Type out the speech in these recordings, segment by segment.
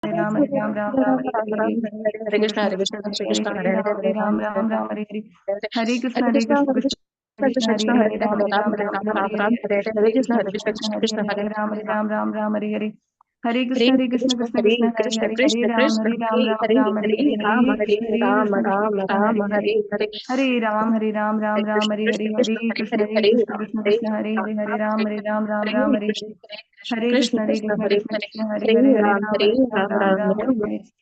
हरे राम राम राम हरे हरे हरे कृष्ण हरे कृष्ण कृष्ण कृष्ण हरे हरे राम हरे हरे हरे राम राम राम हरे हरे हरे हरे कृष्ण कृष्ण कृष्ण हरे कृष्ण कृष्ण कृष्ण हरे कृष्ण हरे हरे हरे हरे राम हरे राम राम हरे राम राम राम राम हरे राम हरे हरे हरे हरे कृष्ण हरे कृष्ण कृष्ण कृष्ण हरे कृष्ण हरे हरे राम हरे हरे राम राम राम राम हरे हरे हरे हरे कृष्ण कृष्ण कृष्ण हरे कृष्ण हरे कृष्ण हरे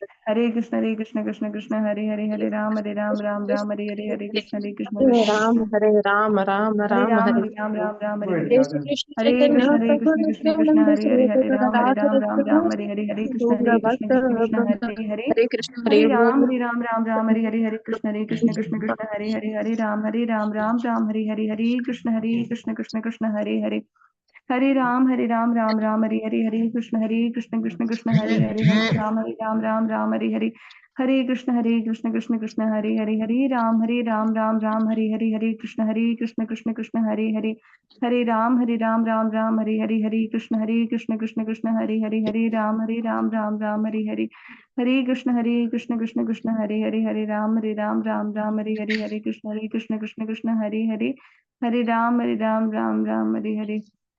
हरे कृष्ण राम कृष्ण हरे राम हरे राम हरे राम हरे हरे हरे राम हरे हरे राम कृष्ण राम कृष्ण राम हरे हरे हरे हरे हरे राम राम हरे राम कृष्ण हरे कृष्ण हरे कृष्ण हरे हरे कृष्ण कृष्ण कृष्ण हरे कृष्ण हरे हरे हरे राम हरे राम राम हरे राम हरे कृष्ण हरे कृष्ण हरे कृष्ण कृष्ण हरे कृष्ण कृष्ण हरे कृष्ण हरे कृष्ण हरे हरे हरे हरे राम राम राम राम राम हरे हरे हरे कृष्ण कृष्ण कृष्ण हरे हरे हरे राम राम राम हरे हरे हरे कृष्ण हरे कृष्ण राम कृष्ण हरे राम राम हरे राम हरे राम राम हरे हरे हरे श्री कृष्ण चैतन्य हरे प्रभु कृष्ण कृष्ण कृष्ण नित्यानंद हरे श्री हरे राधे राम राम हरे हरे हरे कृष्ण गौरभक्त कृष्ण कृष्ण वृंद हरे हरे हरे कृष्ण हरे हरे बोल राम हरे कृष्ण कृष्ण कृष्ण हरे राम हरे कृष्ण कृष्ण हरे हरे हरे राम हरे कृष्ण कृष्ण हरे राम हरे कृष्ण कृष्ण हरे राम हरे कृष्ण कृष्ण कृष्ण हरे राम हरे कृष्ण कृष्ण कृष्ण हरे राम हरे कृष्ण कृष्ण कृष्ण हरे राम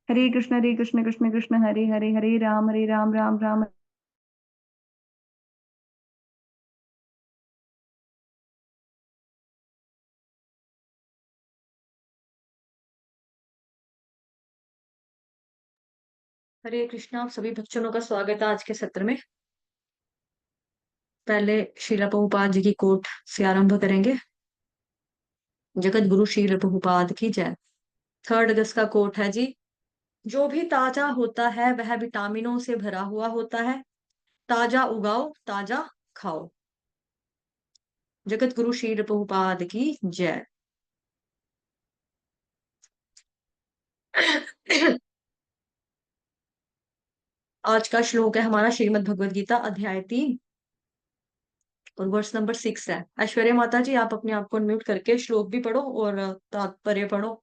हरे कृष्ण कृष्ण कृष्ण हरे राम हरे कृष्ण कृष्ण कृष्ण हरे राम हरे कृष्णा। आप सभी बच्चों का स्वागत है आज के सत्र में। पहले श्रीला प्रभुपाद जी की कोट से आरंभ करेंगे। जगत गुरु श्रील प्रभुपाद की जय। 3 अगस्त का कोट है जी। जो भी ताजा होता है वह विटामिनों से भरा हुआ होता है। ताजा उगाओ, ताजा खाओ। जगत गुरु श्रील प्रभुपाद की जय। आज का श्लोक है हमारा श्रीमद् भगवद गीता अध्याय 3 और वर्ष नंबर 6 है। ऐश्वर्या माता जी, आप अपने आप को अनम्यूट करके श्लोक भी पढ़ो और तात्पर्य पढ़ो।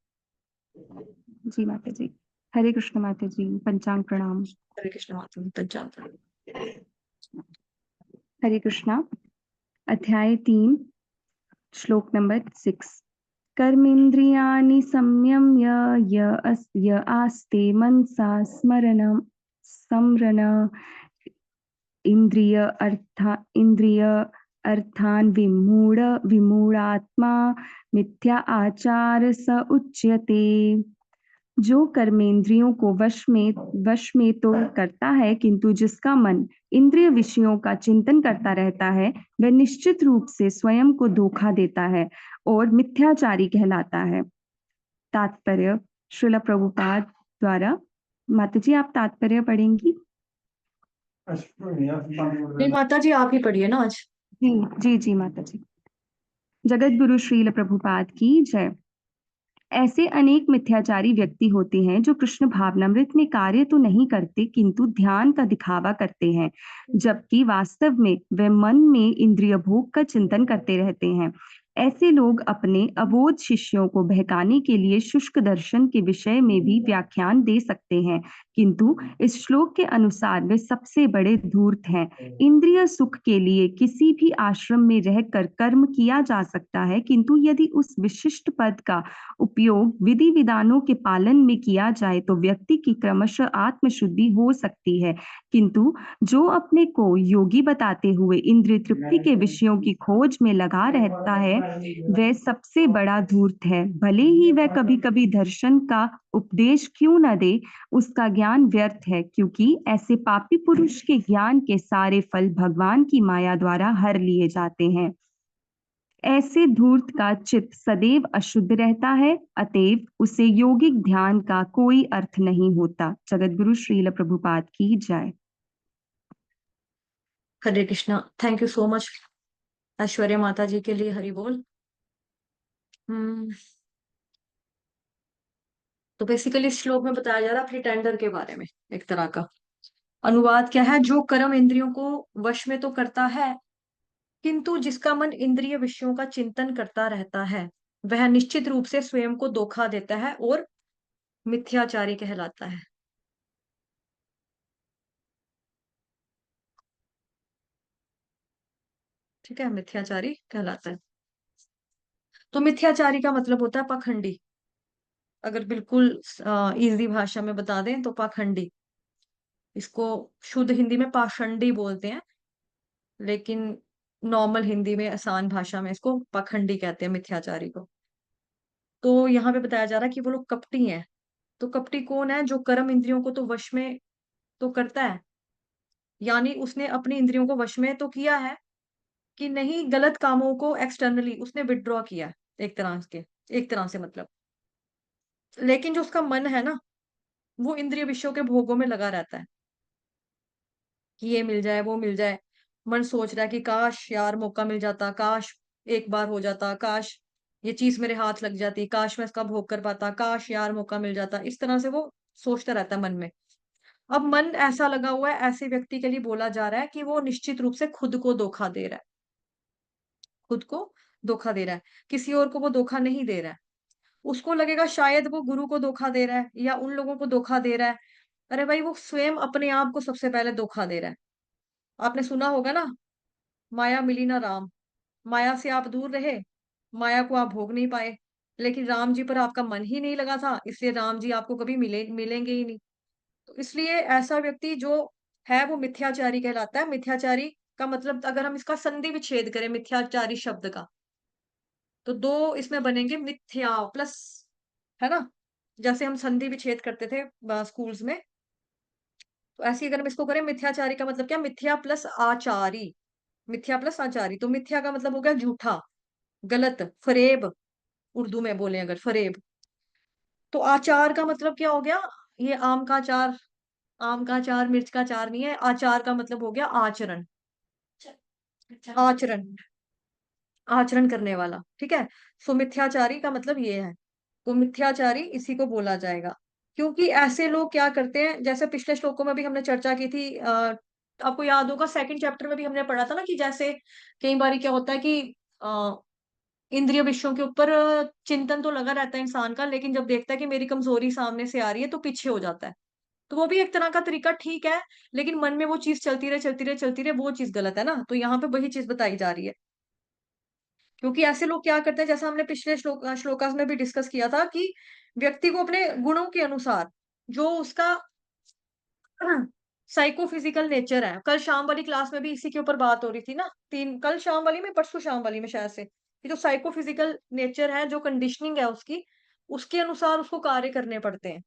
जी माता जी। हरे कृष्ण माता जी, पंचांग प्रणाम। हरे कृष्ण माता जी, पंचांग। हरे कृष्णा। अध्याय 3, श्लोक नंबर 6। कर्मेन्द्रियाणि संयम्य य आस्ते मनसा स्मरणं स्मरण इंद्रिय अर्थान विमूढ़ात्मा मिथ्या आचार स उच्यते। जो कर्मेंद्रियों को वश में तो करता है, किंतु जिसका मन इंद्रिय विषयों का चिंतन करता रहता है, वह निश्चित रूप से स्वयं को धोखा देता है और मिथ्याचारी कहलाता है। तात्पर्य श्रील प्रभुपाद द्वारा। माता जी, आप तात्पर्य पढ़ेंगी? नहीं माता जी, आप ही पढ़िए ना आज। जी जी जी माता जी। जगत गुरु श्रील प्रभुपाद की जय। ऐसे अनेक मिथ्याचारी व्यक्ति होते हैं जो कृष्ण भावनामृत में कार्य तो नहीं करते, किंतु ध्यान का दिखावा करते हैं, जबकि वास्तव में वे मन में इंद्रिय भोग का चिंतन करते रहते हैं। ऐसे लोग अपने अबोध शिष्यों को बहकाने के लिए शुष्क दर्शन के विषय में भी व्याख्यान दे सकते हैं, किंतु इस श्लोक के अनुसार वे सबसे बड़े धूर्त हैं। इंद्रिय सुख के लिए किसी भी आश्रम में रहकर कर्म किया जा सकता है, किंतु यदि उस विशिष्ट पद का उपयोग विधि विधानों के पालन में किया जाए तो व्यक्ति की क्रमशः आत्मशुद्धि हो सकती है, किंतु जो अपने को योगी बताते हुए इंद्रिय तृप्ति के विषयों की खोज में लगा रहता है, वह सबसे बड़ा धूर्त है। भले ही वह कभी कभी दर्शन का उपदेश क्यों न दे, उसका ज्ञान व्यर्थ है, क्योंकि ऐसे पापी पुरुष के ज्ञान के सारे फल भगवान की माया द्वारा हर लिए जाते हैं। ऐसे धूर्त का चित्त सदैव अशुद्ध रहता है, अतएव उसे योगिक ध्यान का कोई अर्थ नहीं होता। जगत गुरु श्रील प्रभुपाद की जय। Hare Krishna. Thank you so much Aishwarya माता जी के लिए। हरि बोल। हम्म तो बेसिकली इस श्लोक में बताया जा रहा है प्रिटेंडर के बारे में। एक तरह का अनुवाद क्या है? जो कर्म इंद्रियों को वश में तो करता है, किंतु जिसका मन इंद्रिय विषयों का चिंतन करता रहता है, वह निश्चित रूप से स्वयं को धोखा देता है और मिथ्याचारी कहलाता है। ठीक है, मिथ्याचारी कहलाता है। तो मिथ्याचारी का मतलब होता है पाखंडी। अगर बिल्कुल इजी भाषा में बता दें तो पाखंडी। इसको शुद्ध हिंदी में पाषंडी बोलते हैं, लेकिन नॉर्मल हिंदी में आसान भाषा में इसको पाखंडी कहते हैं, मिथ्याचारी को। तो यहाँ पे बताया जा रहा है कि वो लोग कपटी हैं। तो कपटी कौन है? जो कर्म इंद्रियों को तो वश में तो करता है, यानी उसने अपनी इंद्रियों को वश में तो किया है, कि नहीं गलत कामों को एक्सटर्नली उसने विड्रॉ किया है, एक तरह से मतलब। लेकिन जो उसका मन है ना, वो इंद्रिय विषयों के भोगों में लगा रहता है, कि ये मिल जाए वो मिल जाए। मन सोच रहा है कि काश यार मौका मिल जाता, काश एक बार हो जाता, काश ये चीज मेरे हाथ लग जाती, काश मैं इसका भोग कर पाता, काश यार मौका मिल जाता। इस तरह से वो सोचता रहता है मन में। अब मन ऐसा लगा हुआ है, ऐसे व्यक्ति के लिए बोला जा रहा है कि वो निश्चित रूप से खुद को धोखा दे रहा है, खुद को धोखा दे रहा है, किसी और को वो धोखा नहीं दे रहा है। उसको लगेगा शायद वो गुरु को धोखा दे रहा है या उन लोगों को धोखा दे रहा है। अरे भाई, वो स्वयं अपने आप को सबसे पहले धोखा दे रहा है। आपने सुना होगा ना, माया मिली ना राम। माया से आप दूर रहे, माया को आप भोग नहीं पाए, लेकिन राम जी पर आपका मन ही नहीं लगा था, इसलिए राम जी आपको कभी मिलेंगे ही नहीं। तो इसलिए ऐसा व्यक्ति जो है वो मिथ्याचारी कहलाता है। मिथ्याचारी का मतलब अगर हम इसका संधि विच्छेद करें मिथ्याचारी शब्द का, तो दो इसमें बनेंगे, मिथ्या प्लस, है ना, जैसे हम संधि विच्छेद करते थे स्कूल्स में। तो ऐसे ही अगर हम इसको करें, मिथ्याचारी का मतलब क्या? मिथ्या प्लस आचारी। मिथ्या प्लस आचारी, तो मिथ्या का मतलब हो गया झूठा, गलत, फरेब। उर्दू में बोले अगर फरेब। तो आचार का मतलब क्या हो गया? ये आम का अचार, आम का अचार मिर्च का अचार नहीं है। आचार का मतलब हो गया आचरण, आचरण, आचरण करने वाला। ठीक है, सो मिथ्याचारी का मतलब ये है। तो मिथ्याचारी इसी को बोला जाएगा। क्योंकि ऐसे लोग क्या करते हैं, जैसे पिछले श्लोकों में भी हमने चर्चा की थी, आपको याद होगा सेकंड चैप्टर में भी हमने पढ़ा था ना, कि जैसे कई बार क्या होता है कि इंद्रिय विषयों के ऊपर चिंतन तो लगा रहता है इंसान का, लेकिन जब देखता है कि मेरी कमजोरी सामने से आ रही है तो पीछे हो जाता है। तो वो भी एक तरह का तरीका ठीक है, लेकिन मन में वो चीज चलती रहे चलती रहे चलती रहे, वो चीज गलत है ना। तो यहाँ पे वही चीज बताई जा रही है। क्योंकि ऐसे लोग क्या करते हैं, जैसा हमने पिछले श्लोकास में भी डिस्कस किया था, कि व्यक्ति को अपने गुणों के अनुसार, जो उसका साइकोफिजिकल नेचर है, कल शाम वाली क्लास में भी इसी के ऊपर बात हो रही थी ना, कल शाम वाली में, परसों शाम वाली में शायद से, कि जो साइकोफिजिकल नेचर है, जो कंडीशनिंग है उसकी, उसके अनुसार उसको कार्य करने पड़ते हैं,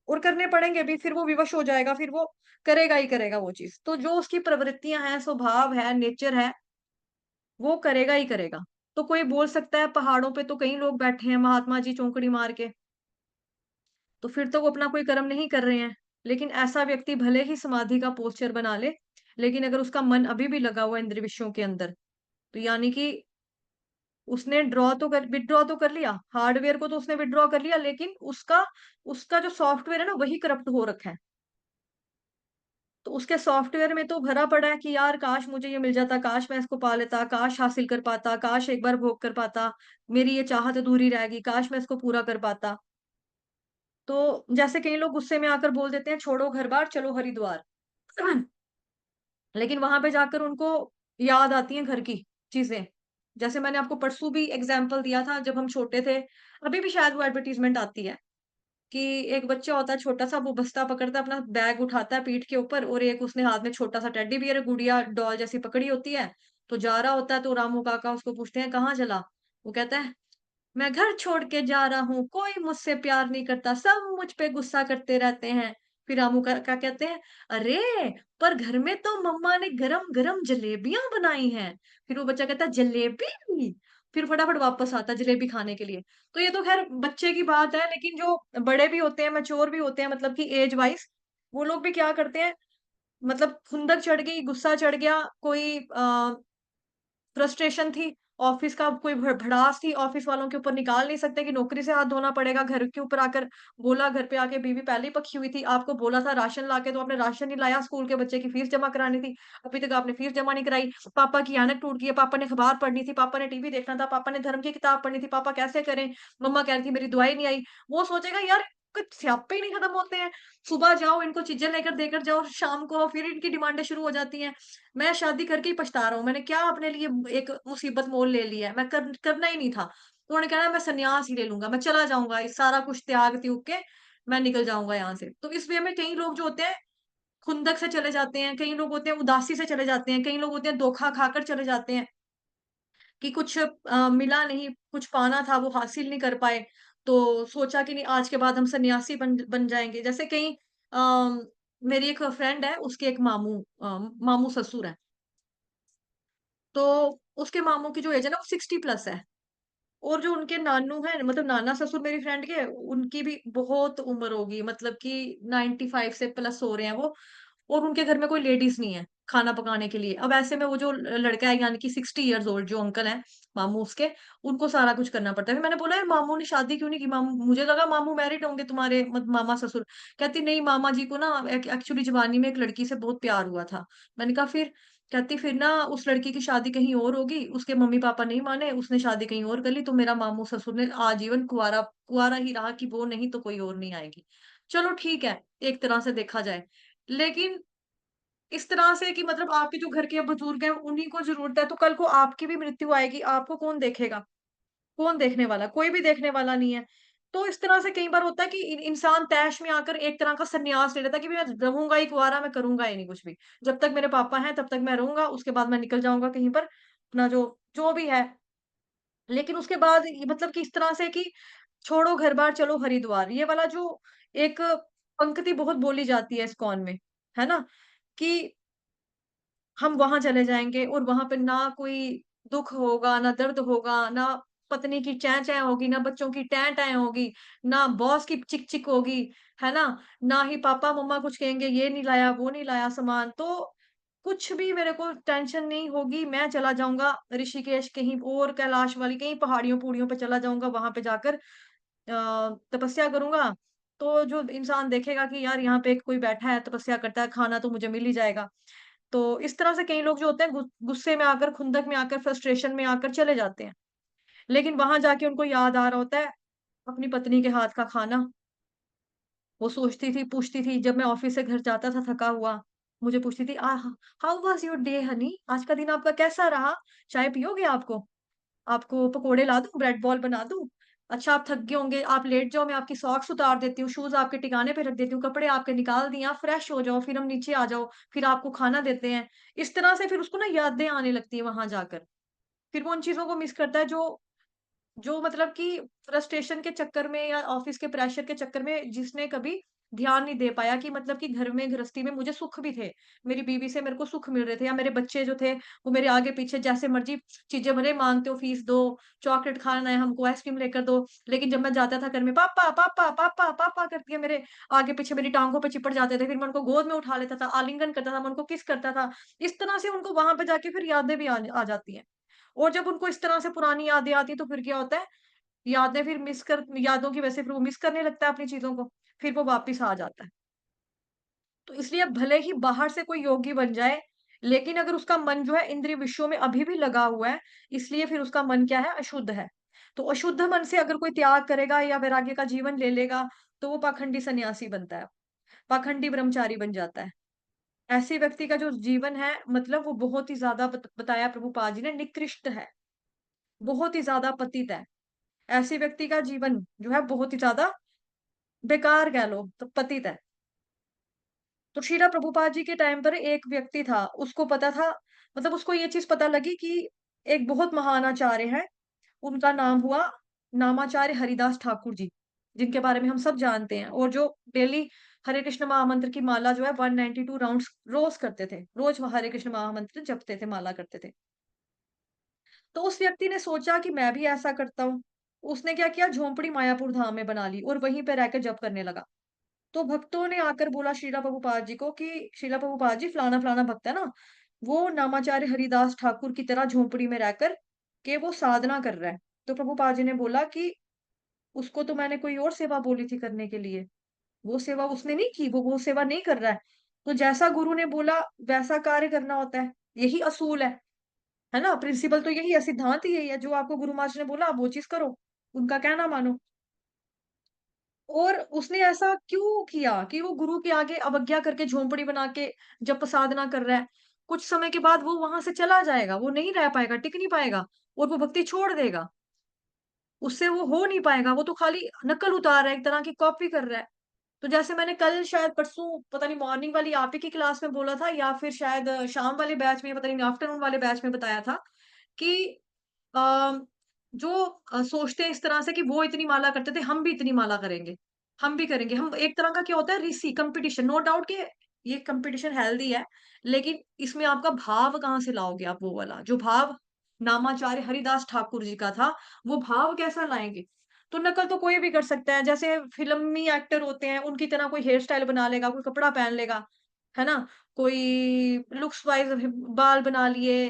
और करने पड़ेंगे भी। फिर वो विवश हो जाएगा, फिर वो करेगा ही करेगा वो चीज। तो जो उसकी प्रवृत्तियां हैं, स्वभाव है, नेचर है, वो करेगा ही करेगा। तो कोई बोल सकता है पहाड़ों पे तो कई लोग बैठे हैं महात्मा जी चौंकड़ी मार के, तो फिर तो वो अपना कोई कर्म नहीं कर रहे हैं। लेकिन ऐसा व्यक्ति भले ही समाधि का पोस्चर बना ले, लेकिन अगर उसका मन अभी भी लगा हुआ है इंद्रिय विषयों के अंदर, तो यानी कि उसने विड्रॉ तो कर लिया, हार्डवेयर को तो उसने विड्रॉ कर लिया, लेकिन उसका उसका जो सॉफ्टवेयर है ना, वही करप्ट हो रखा है। तो उसके सॉफ्टवेयर में तो भरा पड़ा है कि यार काश मुझे ये मिल जाता, काश मैं इसको पा लेता, काश हासिल कर पाता, काश एक बार भोग कर पाता, मेरी ये चाहत अधूरी रहेगी, काश मैं इसको पूरा कर पाता। तो जैसे कई लोग गुस्से में आकर बोल देते हैं, छोड़ो घर बार चलो हरिद्वार। लेकिन वहां पे जाकर उनको याद आती हैं घर की चीजें। जैसे मैंने आपको परसों भी एग्जाम्पल दिया था, जब हम छोटे थे, अभी भी शायद वो एडवर्टीजमेंट आती है, कि एक बच्चा होता है छोटा सा, वो बस्ता पकड़ता है, अपना बैग उठाता है पीठ के ऊपर, और एक उसने हाथ में छोटा सा टेडी बियर गुड़िया डॉल जैसी पकड़ी होती है। तो जा रहा होता है, तो रामू काका उसको पूछते हैं कहाँ चला? वो कहता है मैं घर छोड़ के जा रहा हूँ, कोई मुझसे प्यार नहीं करता, सब मुझ पे गुस्सा करते रहते हैं। फिर रामू काका कहते हैं अरे, पर घर में तो मम्मा ने गरम गरम जलेबियां बनाई हैं। फिर वो बच्चा कहता है जलेबी, फिर फटाफट वापस आता है जलेबी खाने के लिए। तो ये तो खैर बच्चे की बात है, लेकिन जो बड़े भी होते हैं, मैच्योर भी होते हैं, मतलब कि एज वाइज, वो लोग भी क्या करते हैं, मतलब खुंदक चढ़ गई, गुस्सा चढ़ गया, कोई फ्रस्ट्रेशन थी, ऑफिस का कोई भड़ास थी, ऑफिस वालों के ऊपर निकाल नहीं सकते कि नौकरी से हाथ धोना पड़ेगा, घर के ऊपर आकर बोला, घर पे आके बीवी पहले ही पकी हुई थी, आपको बोला था राशन लाके, तो आपने राशन नहीं लाया, स्कूल के बच्चे की फीस जमा करानी थी, अभी तक आपने फीस जमा नहीं कराई, पापा की आनक टूट गई है, पापा ने अखबार पढ़नी थी, पापा ने टीवी देखना था, पापा ने धर्म की किताब पढ़नी थी, पापा कैसे करें, मम्मा कह रही थी मेरी दुआई नहीं आई। वो सोचेगा यार आपके स्यापे ही नहीं खत्म होते हैं। सुबह जाओ, इनको चीजें लेकर देकर जाओ, शाम को फिर इनकी डिमांडें शुरू हो जाती हैं। मैं शादी करके ही पछता रहा हूँ, मैंने क्या अपने लिए एक मुसीबत मोल ले लिया है, मैं करना ही नहीं था। तो उन्होंने कहना मैं संन्यास ही ले लूंगा, मैं चला जाऊंगा, इस सारा कुछ त्याग त्यूग के मैं निकल जाऊंगा यहाँ से। तो इस वे में कई लोग जो होते हैं खुंदक से चले जाते हैं, कई लोग होते हैं उदासी से चले जाते हैं, कई लोग होते हैं धोखा खाकर चले जाते हैं कि कुछ मिला नहीं, कुछ पाना था वो हासिल नहीं कर पाए, तो सोचा कि नहीं आज के बाद हम सन्यासी बन बन जाएंगे। जैसे कई मेरी एक फ्रेंड है, उसके एक मामू ससुर है, तो उसके मामू की जो एज है ना वो 60+ है। और जो उनके नानू हैं, मतलब नाना ससुर मेरी फ्रेंड के, उनकी भी बहुत उम्र होगी, मतलब कि 95 से प्लस हो रहे हैं वो। और उनके घर में कोई लेडीज नहीं है खाना पकाने के लिए। अब ऐसे में वो जो लड़का है, यानी कि 60 years ओल्ड जो अंकल हैं मामू उसके, उनको सारा कुछ करना पड़ता है। फिर मैंने बोला यार मामू ने शादी क्यों नहीं की? मामू, मुझे लगा मामू मैरिड होंगे तुम्हारे, मामा ससुर। कहती नहीं, मामा जी को ना एक्चुअली जवानी में एक लड़की से बहुत प्यार हुआ था। मैंने कहा फिर? कहती फिर ना उस लड़की की शादी कहीं और होगी, उसके मम्मी पापा नहीं माने, उसने शादी कहीं और कर ली, तो मेरा मामू ससुर ने आजीवन कुंवारा कुंवारा ही रहा कि वो नहीं तो कोई और नहीं आएगी। चलो ठीक है, एक तरह से देखा जाए। लेकिन इस तरह से कि मतलब आपके जो घर के बुजुर्ग हैं उन्हीं को जरूरत है, तो कल को आपकी भी मृत्यु आएगी, आपको कौन देखेगा? कौन देखने वाला? कोई भी देखने वाला नहीं है। तो इस तरह से कई बार होता है कि इंसान तैश में आकर एक तरह का संन्यास ले लेता है कि मैं रहूंगा ही कुंवारा, मैं करूंगा ही नहीं कुछ भी। जब तक मेरे पापा हैं तब तक मैं रहूंगा, उसके बाद मैं निकल जाऊंगा कहीं पर, अपना जो जो भी है। लेकिन उसके बाद मतलब कि इस तरह से कि छोड़ो घर बार चलो हरिद्वार, ये वाला जो एक पंक्ति बहुत बोली जाती है इस्कॉन में, है ना? कि हम वहां चले जाएंगे और वहां पे ना कोई दुख होगा, ना दर्द होगा, ना पत्नी की चैं चैं होगी, ना बच्चों की टैं टैं होगी, ना बॉस की चिक चिक होगी, है ना? ना ही पापा मम्मा कुछ कहेंगे ये नहीं लाया वो नहीं लाया सामान। तो कुछ भी मेरे को टेंशन नहीं होगी, मैं चला जाऊंगा ऋषिकेश, कहीं और कैलाश वाली कहीं पहाड़ियों पूड़ियों पे चला जाऊंगा, वहां पे जाकर तपस्या करूंगा। तो जो इंसान देखेगा कि यार यहाँ पे कोई बैठा है तपस्या करता है, खाना तो मुझे मिल ही जाएगा। तो इस तरह से कई लोग जो होते हैं गुस्से में आकर, खुंदक में आकर, फ्रस्ट्रेशन में आकर चले जाते हैं। लेकिन वहां जाके उनको याद आ रहा होता है अपनी पत्नी के हाथ का खाना। वो सोचती थी, पूछती थी, जब मैं ऑफिस से घर जाता था थका हुआ, मुझे पूछती थी, how was your day Honey, आज का दिन आपका कैसा रहा? चाय पियोगे? आपको आपको पकोड़े ला दूं, ब्रेड बॉल बना दूं? अच्छा आप थक गए होंगे, आप लेट जाओ, मैं आपकी सॉक्स उतार देती हूँ, शूज आपके ठिकाने पे रख देती हूँ, कपड़े आपके निकाल दिए, आप फ्रेश हो जाओ, फिर हम नीचे आ जाओ, फिर आपको खाना देते हैं। इस तरह से फिर उसको ना यादें आने लगती है वहां जाकर। फिर वो उन चीजों को मिस करता है जो जो मतलब कि फ्रस्ट्रेशन के चक्कर में या ऑफिस के प्रेशर के चक्कर में जिसने कभी ध्यान नहीं दे पाया कि मतलब कि घर में गृहस्थी में मुझे सुख भी थे, मेरी बीवी से मेरे को सुख मिल रहे थे, या मेरे बच्चे जो थे वो मेरे आगे पीछे जैसे मर्जी चीजें भले मांगते हो, फीस दो, चॉकलेट खाना है हमको, आइसक्रीम लेकर दो। लेकिन जब मैं जाता था घर में, पापा पापा पापा पापा करती है मेरे आगे पीछे मेरी टांगों पे चिपट जाते थे, फिर मैं उनको गोद में उठा लेता था, आलिंगन करता था, मैं उनको किस करता था। इस तरह से उनको वहां पे जाके फिर यादें भी आ जाती हैं। और जब उनको इस तरह से पुरानी यादें आती है तो फिर क्या होता है, यादें फिर मिस कर यादों की वजह से फिर वो मिस करने लगता है अपनी चीजों को, फिर वो वापस आ जाता है। तो इसलिए भले ही बाहर से कोई योगी बन जाए, लेकिन अगर उसका मन जो है इंद्रिय विषयों में अभी भी लगा हुआ है, इसलिए फिर उसका मन क्या है, अशुद्ध है। तो अशुद्ध मन से अगर कोई त्याग करेगा या वैराग्य का जीवन ले लेगा, तो वो पाखंडी सन्यासी बनता है, पाखंडी ब्रह्मचारी बन जाता है। ऐसे व्यक्ति का जो जीवन है, मतलब वो बहुत ही ज्यादा बताया प्रभुपाद जी ने, निकृष्ट है, बहुत ही ज्यादा पतित है। ऐसे व्यक्ति का जीवन जो है बहुत ही ज्यादा बेकार कह लो, तो पतित है। तो शीला प्रभुपाद जी के टाइम पर एक व्यक्ति था, उसको पता था, मतलब उसको ये चीज पता लगी कि एक बहुत महान आचार्य है, उनका नाम हुआ नामाचार्य हरिदास ठाकुर जी, जिनके बारे में हम सब जानते हैं, और जो डेली हरे कृष्ण महामंत्र की माला जो है 192 राउंड्स रोज करते थे, रोज हरे कृष्ण महामंत्र जपते थे, माला करते थे। तो उस व्यक्ति ने सोचा कि मैं भी ऐसा करता हूँ। उसने क्या किया, झोंपड़ी मायापुर धाम में बना ली और वहीं पे रहकर जप करने लगा। तो भक्तों ने आकर बोला श्रीला प्रभुपाद जी को कि श्रीला प्रभुपाद जी, फलाना फलाना भक्त है ना, वो नामाचार्य हरिदास ठाकुर की तरह झोंपड़ी में रहकर के वो साधना कर रहा है। तो प्रभुपाद जी ने बोला कि उसको तो मैंने कोई और सेवा बोली थी करने के लिए, वो सेवा उसने नहीं की, वो सेवा नहीं कर रहा है। तो जैसा गुरु ने बोला वैसा कार्य करना होता है, यही असूल है ना? प्रिंसिपल तो यही है, सिद्धांत ही यही है, जो आपको गुरु महाराज ने बोला आप वो चीज करो, उनका कहना मानो। और उसने ऐसा क्यों किया कि वो गुरु के आगे अवज्ञा करके झोंपड़ी बना के जप साधना कर रहा है। कुछ समय के बाद वो वहां से चला जाएगा, वो नहीं रह पाएगा, टिक नहीं पाएगा और वो भक्ति छोड़ देगा। उससे वो हो नहीं पाएगा, वो तो खाली नकल उतार रहा है, एक तरह की कॉपी कर रहा है। तो जैसे मैंने कल शायद परसों पता नहीं मॉर्निंग वाली आप ही की क्लास में बोला था या फिर शायद शाम वाले बैच में पता नहीं आफ्टरनून वाले बैच में बताया था कि अ, जो सोचते हैं इस तरह से कि वो इतनी माला करते थे, हम भी इतनी माला करेंगे, हम भी करेंगे। हम एक तरह का क्या होता है ऋषि कंपटीशन, नो डाउट कि ये कंपटीशन हेल्दी है, लेकिन इसमें आपका भाव कहाँ से लाओगे आप वो वाला? जो भाव नामाचार्य हरिदास ठाकुर जी का था, वो भाव कैसा लाएँगे? तो नकल तो कोई भी कर सकता है, जैसे फ़िल्मी एक्टर होते हैं, उनकी तरह कोई हेयर स्टाइल बना लेगा, कोई कपड़ा पहन लेगा, है ना? कोई लुक्स वाइज़ बाल बना लिए,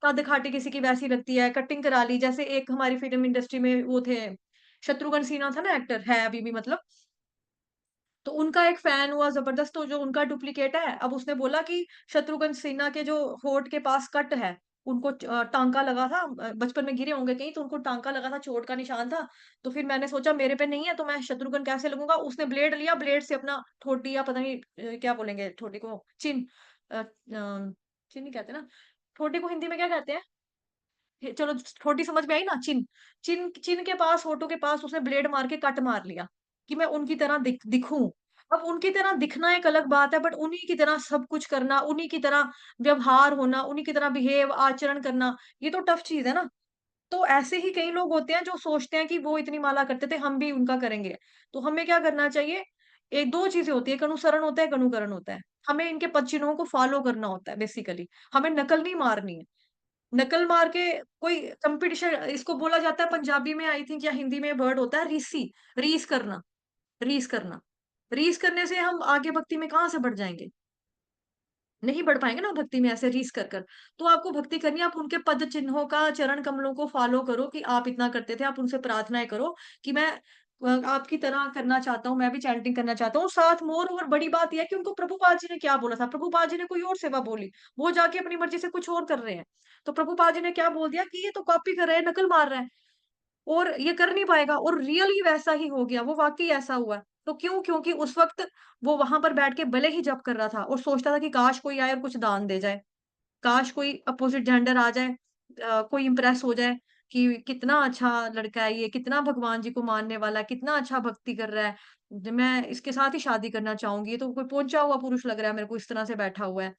कद-काठी किसी की वैसी लगती है, कटिंग करा ली, जैसे एक हमारी फ़िल्म इंडस्ट्री में वो थे, शत्रुघ्न सिन्हा था ना एक्टर, है अभी भी मतलब, तो उनका एक फैन हुआ ज़बरदस्त, तो जो उनका डुप्लीकेट है, अब उसने बोला कि शत्रुघ्न सिन्हा के जो होंठ के पास कट है, उनको टाँका लगा था, बचपन में गिरे होंगे कहीं, तो उनको टाँका लगा था, चोट का निशान था। तो फिर मैंने सोचा मेरे पे नहीं है, तो मैं शत्रुघ्न कैसे लगूँगा? उसने ब्लेड लिया, ब्लेड से अपना ठोडी या पता नहीं क्या बोलेंगे ठोडी को? चिन चिन ही कहते हैं ना? ठोडी को हिंदी में क्या कहते हैं? चलो ठोडी समझ में आई ना? चिन। चिन चिन के पास, होठों के पास उसने ब्लेड मार के कट मार लिया, कि मैं उनकी तरह दिखूँ। अब उनकी तरह दिखना एक अलग बात है, बट उन्हीं की तरह सब कुछ करना, उन्हीं की तरह व्यवहार होना, उन्हीं की तरह बिहेव आचरण करना, ये तो टफ चीज़ है ना। तो ऐसे ही कई लोग होते हैं जो सोचते हैं कि वो इतनी माला करते थे, हम भी उनका करेंगे। तो हमें क्या करना चाहिए? एक 2 चीज़ें होती हैं, एक अनुसरण होता है, एक अनुकरण होता है। हमें इनके पद चिन्हों को फ़ॉलो करना होता है बेसिकली। हमें नकल नहीं मारनी है। नकल मार के कोई कॉम्पिटिशन, इसको बोला जाता है पंजाबी में आई थिंक या हिंदी में वर्ड होता है रीसी, रीस करना, रीस करना। रीस करने से हम आगे भक्ति में कहाँ से बढ़ जाएँगे? नहीं बढ़ पाएँगे ना भक्ति में ऐसे रीस कर। तो आपको भक्ति करनी है, आप उनके पद चिन्हों का, चरण कमलों को फ़ॉलो करो कि आप इतना करते थे, आप उनसे प्रार्थनाएँ करो कि मैं आपकी तरह करना चाहता हूँ, मैं भी चैंटिंग करना चाहता हूँ। साथ मोर और बड़ी बात ये है कि उनको प्रभुपाद जी ने क्या बोला था, प्रभुपाद जी ने कोई और सेवा बोली, वो जाके अपनी मर्ज़ी से कुछ और कर रहे हैं। तो प्रभुपाद जी ने क्या बोल दिया कि ये तो कॉपी कर रहा है, नकल मार रहा है। और ये कर नहीं पाएगा और रियली वैसा ही हो गया, वो वाक़ई ऐसा हुआ। तो क्यों? क्योंकि उस वक़्त वो वहाँ पर बैठ के भले ही जप कर रहा था और सोचता था कि काश कोई आए और कुछ दान दे जाए। काश कोई अपोज़िट जेंडर आ जाए, कोई इम्प्रेस हो जाए कि कितना अच्छा लड़का है ये, कितना भगवान जी को मानने वाला है, कितना अच्छा भक्ति कर रहा है। मैं इसके साथ ही शादी करना चाहूँगी, ये तो कोई पहुँचा हुआ पुरुष लग रहा है मेरे को, इस तरह से बैठा हुआ है।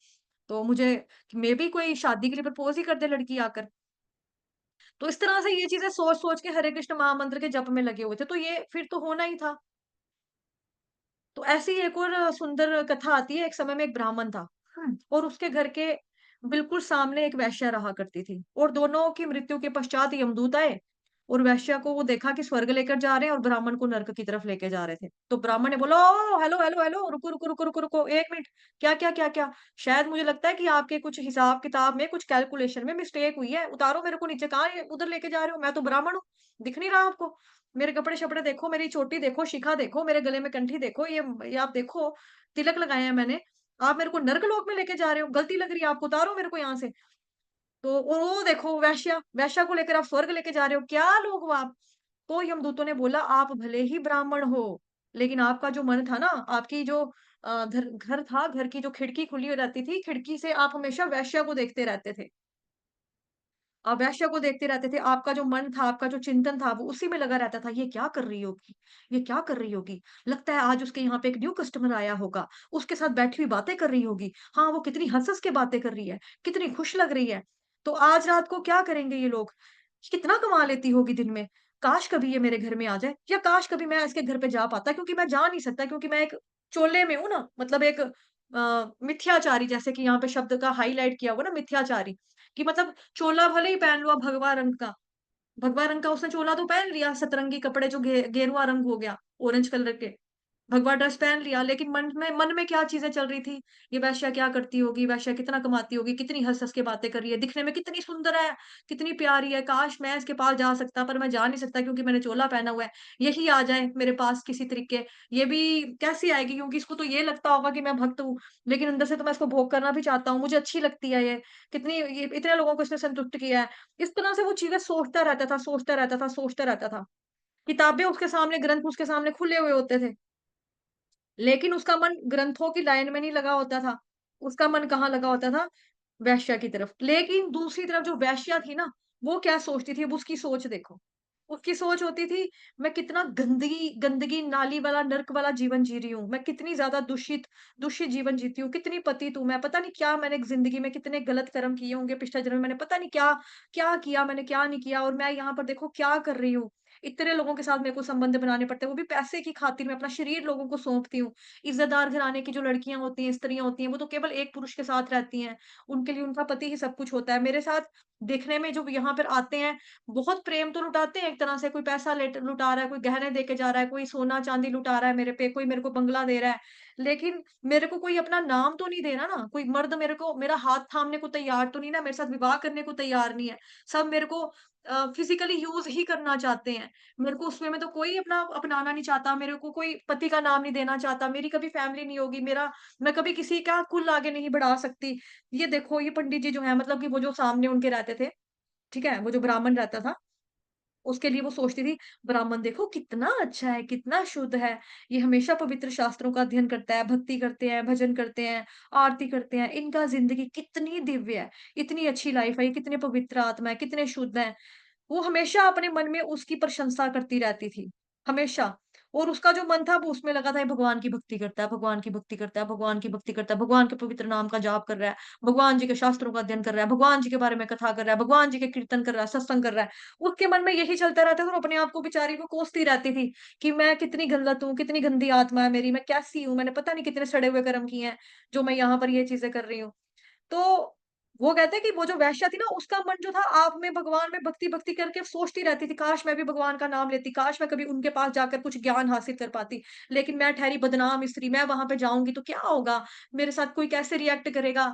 तो मुझे मेबी कोई शादी के लिए प्रपोज़ ही कर दे लड़की आकर। तो इस तरह से ये चीज़ें सोच-सोच के हरे कृष्ण महामंत्र के जप में लगे हुए थे, तो ये फिर तो होना ही था। तो ऐसे ही एक और सुंदर कथा आती है, एक समय में एक ब्राह्मण था, और उसके घर के बिल्कुल सामने एक वेश्या रहा करती थी और दोनों की मृत्यु के पश्चात यमदूत आए और वेश्या को वो देखा कि स्वर्ग लेकर जा रहे हैं और ब्राह्मण को नरक की तरफ लेके जा रहे थे। तो ब्राह्मण ने बोला, "ओह! Hello, hello, hello! रुको, रुको, रुको, रुको, रुको, 1 मिनट। क्या, क्या, क्या, क्या? शायद मुझे लगता है कि आपके कुछ हिसाब-किताब में, कुछ कैलकुलेशन में मिस्टेक हुई है। उतारो मेरे को नीचे, कहाँ ये उधर लेके जा रहे हो? मैं तो ब्राह्मण हूँ, दिख नहीं रहा आपको? मेरे कपड़े-शपड़े देखो, मेरी चोटी देखो, शिखा देखो, मेरे गले में कंठी देखो, ये आप देखो, तिलक लगाए हैं मैंने। आप मेरे को नर्कलोक में लेके जा रहे हो, गलती लग रही है आपको, उतारो मेरे को यहाँ से। तो वो देखो वेश्या, वेश्या को लेकर आप स्वर्ग लेके जा रहे हो, क्या लोग हो आप? तो यमदूतों ने बोला, आप भले ही ब्राह्मण हो, लेकिन आपका जो मन था ना, आपकी जो घर घर था, घर की जो खिड़की खुली हो रहती थी, खिड़की से आप हमेशा वेश्या को देखते रहते थे। आप वेश्या को देखते रहते थे, आपका जो मन था, आपका जो चिंतन था, वो उसी में लगा रहता था, ये क्या कर रही होगी? ये क्या कर रही होगी? लगता है आज उसके यहाँ पे एक न्यू कस्टमर आया होगा, उसके साथ बैठी हुई बातें कर रही होगी। हाँ, वो कितनी हँस-हँस के बातें कर रही है, कितनी खुश लग रही है। तो आज रात को क्या करेंगे ये लोग? कितना कमा लेती होगी दिन में? काश कभी ये मेरे घर में आ जाए या काश कभी मैं इसके घर पे जा पाता, क्योंकि मैं जा नहीं सकता, क्योंकि मैं एक चोले में हूँ ना, मतलब एक मिथ्याचारी, जैसे कि यहाँ पे शब्द का हाइलाइट किया हुआ ना, मिथ्याचारी, कि मतलब चोला भले ही पहन लो आप भगवा रंग का उसने चोला तो पहन लिया, सतरंगी कपड़े जो गेरुआ रंग हो गया, ऑरेंज कलर के। भगवा ड्रेस पहन लिया, लेकिन मन में क्या चीज़ें चल रही थी, ये वेश्या क्या करती होगी, वेश्या कितना कमाती होगी, कितनी हँस-हँस के बातें कर रही है, दिखने में कितनी सुंदर है, कितनी प्यारी है, काश मैं इसके पास जा सकता, पर मैं जा नहीं सकता क्योंकि मैंने चोला पहना हुआ है। यही आ जाए मेरे पास किसी तरीके, ये भी कैसे आएगी, क्योंकि इसको तो ये लगता होगा कि मैं भक्त हूँ, लेकिन अंदर से तो मैं इसको भोग करना भी चाहता हूँ, मुझे अच्छी लगती है ये, कितनी ये इतने लोगों को इसने संतुष्ट किया है। इस तरह से वो चीज़ें सोचता रहता था, सोचता रहता था, सोचता रहता था। किताबें उसके सामने, ग्रंथ उसके सामने खुले हुए होते थे। लेकिन उसका मन ग्रंथों की लाइन में नहीं लगा होता था। उसका मन कहाँ लगा होता था? वेश्या की तरफ। लेकिन दूसरी तरफ जो वेश्या थी ना, वो क्या सोचती थी? अब उसकी सोच देखो। उसकी सोच होती थी, मैं कितना गंदगी गंदगी नाली वाला, नर्क वाला जीवन जी रही हूँ। मैं कितनी ज़्यादा दूषित दूषित जीवन जीती हूँ, कितनी पतित हूँ मैं। पता नहीं क्या मैंने ज़िंदगी में कितने गलत कर्म किए होंगे पिछले जन्म में, मैंने पता नहीं क्या क्या किया मैंने, क्या नहीं किया, और मैं यहाँ पर देखो क्या कर रही हूँ। इतने लोगों के साथ मेरे को संबंध बनाने पड़ते हैं, वो भी पैसे की खातिर। मैं अपना शरीर लोगों को सौंपती हूँ। इज़्ज़तदार घराने की जो लड़कियाँ होती हैं, स्त्रियाँ होती हैं, वो तो केवल एक पुरुष के साथ रहती हैं। उनके लिए उनका पति ही सब कुछ होता है। मेरे साथ दिखने में जो यहाँ पर आते हैं, बहुत प्रेम तो लुटाते हैं एक तरह से। कोई पैसा लुटा रहा है, कोई गहने दे के जा रहा है, कोई सोना चांदी लुटा रहा है मेरे पे, कोई मेरे को बंगला दे रहा है। लेकिन मेरे को कोई अपना नाम तो नहीं दे रहा ना, कोई मर्द मेरे को मेरा हाथ थामने को तैयार तो नहीं ना, मेरे साथ विवाह करने को तैयार नहीं है। सब मेरे को फिजिकली यूज ही करना चाहते हैं। मेरे को उसमें में तो कोई अपना अपनाना नहीं चाहता, मेरे को कोई पति का नाम नहीं देना चाहता, मेरी कभी फैमिली नहीं होगी, मेरा मैं कभी किसी का कुल आगे नहीं बढ़ा सकती। ये देखो, ये पंडित जी जो है, मतलब कि वो जो सामने उनके रहते थे, ठीक है? वो जो ब्राह्मण रहता था, उसके लिए वो सोचती थी, ब्राह्मण देखो कितना अच्छा है, कितना शुद्ध है, ये हमेशा पवित्र शास्त्रों का अध्ययन करता है, भक्ति करते हैं, भजन करते हैं, आरती करते हैं, इनका ज़िंदगी कितनी दिव्य है, इतनी अच्छी लाइफ़ है, ये कितने पवित्र आत्मा है, कितने शुद्ध हैं। वो हमेशा अपने मन में उसकी प्रशंसा करती रहती थी, हमेशा। और उसका जो मन था वो उसमें लगा था, ये भगवान की भक्ति करता है, भगवान की भक्ति करता है, भगवान की भक्ति करता है, भगवान के पवित्र नाम का जाप कर रहा है, भगवान जी के शास्त्रों का अध्ययन कर रहा है, भगवान जी के बारे में कथा कर रहा है, भगवान जी के कीर्तन कर रहा है, सत्संग कर रहा है। उसके मन में यही चलता रहता था और अपने आप को बेचारी को कोसती रहती थी कि मैं कितनी गलत हूँ, कितनी गंदी आत्मा है मेरी, मैं कैसी हूँ, मैंने पता नहीं कितने सड़े हुए कर्म किए हैं, जो मैं यहाँ पर ये चीज़ें कर रही हूँ। तो वो कहते हैं कि वो जो वेश्या थी ना, उसका मन जो था आप में, भगवान में भक्ति-भक्ति करके सोचती रहती थी, काश मैं भी भगवान का नाम लेती, काश मैं कभी उनके पास जाकर कुछ ज्ञान हासिल कर पाती। लेकिन मैं ठहरी बदनाम स्त्री, मैं वहाँ पे जाऊँगी तो क्या होगा? मेरे साथ कोई कैसे रिएक्ट करेगा?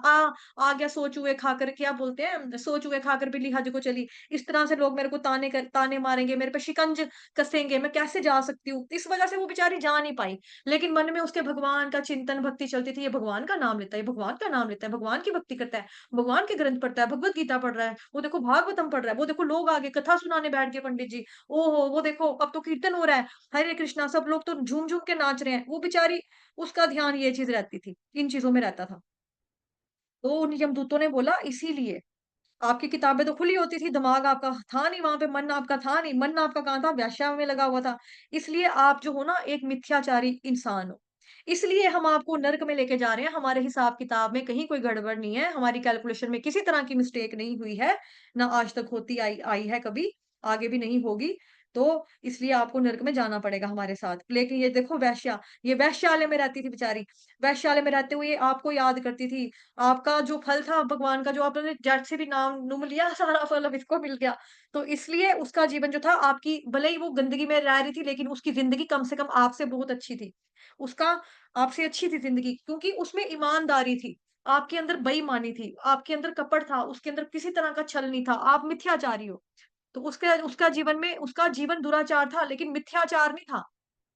आ गया सो चूहे खाकर, क्या बोलते हैं? सो चूहे खाकर बिल्ली हज को चली। इस तरह से लोग मेरे को ताने मारेंगे, मेरे पे शिकंज कसेंगे, मैं कैसे जा सकती हूँ? इस वजह से वो बेचारी जा नहीं पाई। लेकिन मन में उसके भगवान का चिंतन, भक्ति चलती थी, ये भगवान का नाम लेता है, ये भगवान का नाम लेता है, भगवान की भक्ति करता है, भगवान के ग्रंथ पढ़ता है, भगवत गीता पढ़ रहा है, वो देखो भागवतम पढ़ रहा है, वो देखो लोग आगे कथा सुनाने बैठ गए पंडित जी, ओहो! वो देखो अब तो कीर्तन हो रहा है, हरे कृष्णा, सब लोग तो झूम-झूम के नाच रहे हैं। वो बेचारी, उसका ध्यान ये चीज़ रहती थी, इन चीज़ों में रहता था। तो उन यमदूतों ने बोला, इसीलिए आपकी किताबें तो खुली होती थी, दिमाग आपका था नहीं वहाँ पे, मन आपका था नहीं, मन आपका कहाँ था? वेश्या में लगा हुआ था। इसलिए आप जो हो ना, एक मिथ्याचारी इंसान हो। इसलिए हम आपको नर्क में लेके जा रहे हैं, हमारे हिसाब-किताब में कहीं कोई गड़बड़ नहीं है, हमारी कैलकुलेशन में किसी तरह की मिस्टेक नहीं हुई है, ना आज तक होती आई आई है कभी, आगे भी नहीं होगी। तो इसलिए आपको नर्क में जाना पड़ेगा हमारे साथ। लेकिन ये देखो वेश्या, ये वेश्यालय में रहती थी बेचारी, वेश्यालय में रहते हुए आपको याद करती थी। आपका जो फल था भगवान का, जो आपने झट से भी नाम-नुम लिया, सारा फल अब इसको मिल गया। तो इसलिए उसका जीवन जो था, आपकी भले ही वो गंदगी में रह रही थी, लेकिन उसकी ज़िंदगी कम से कम आपसे बहुत अच्छी थी। उसका आपसे अच्छी थी ज़िंदगी, क्योंकि उसमें ईमानदारी थी, आपके अंदर बेईमानी थी, आपके अंदर कपट था, उसके अंदर किसी तरह का छल नहीं था, आप मिथ्याचारी हो। तो उसके उसका जीवन में, उसका जीवन दुराचार था, लेकिन मिथ्याचार नहीं था।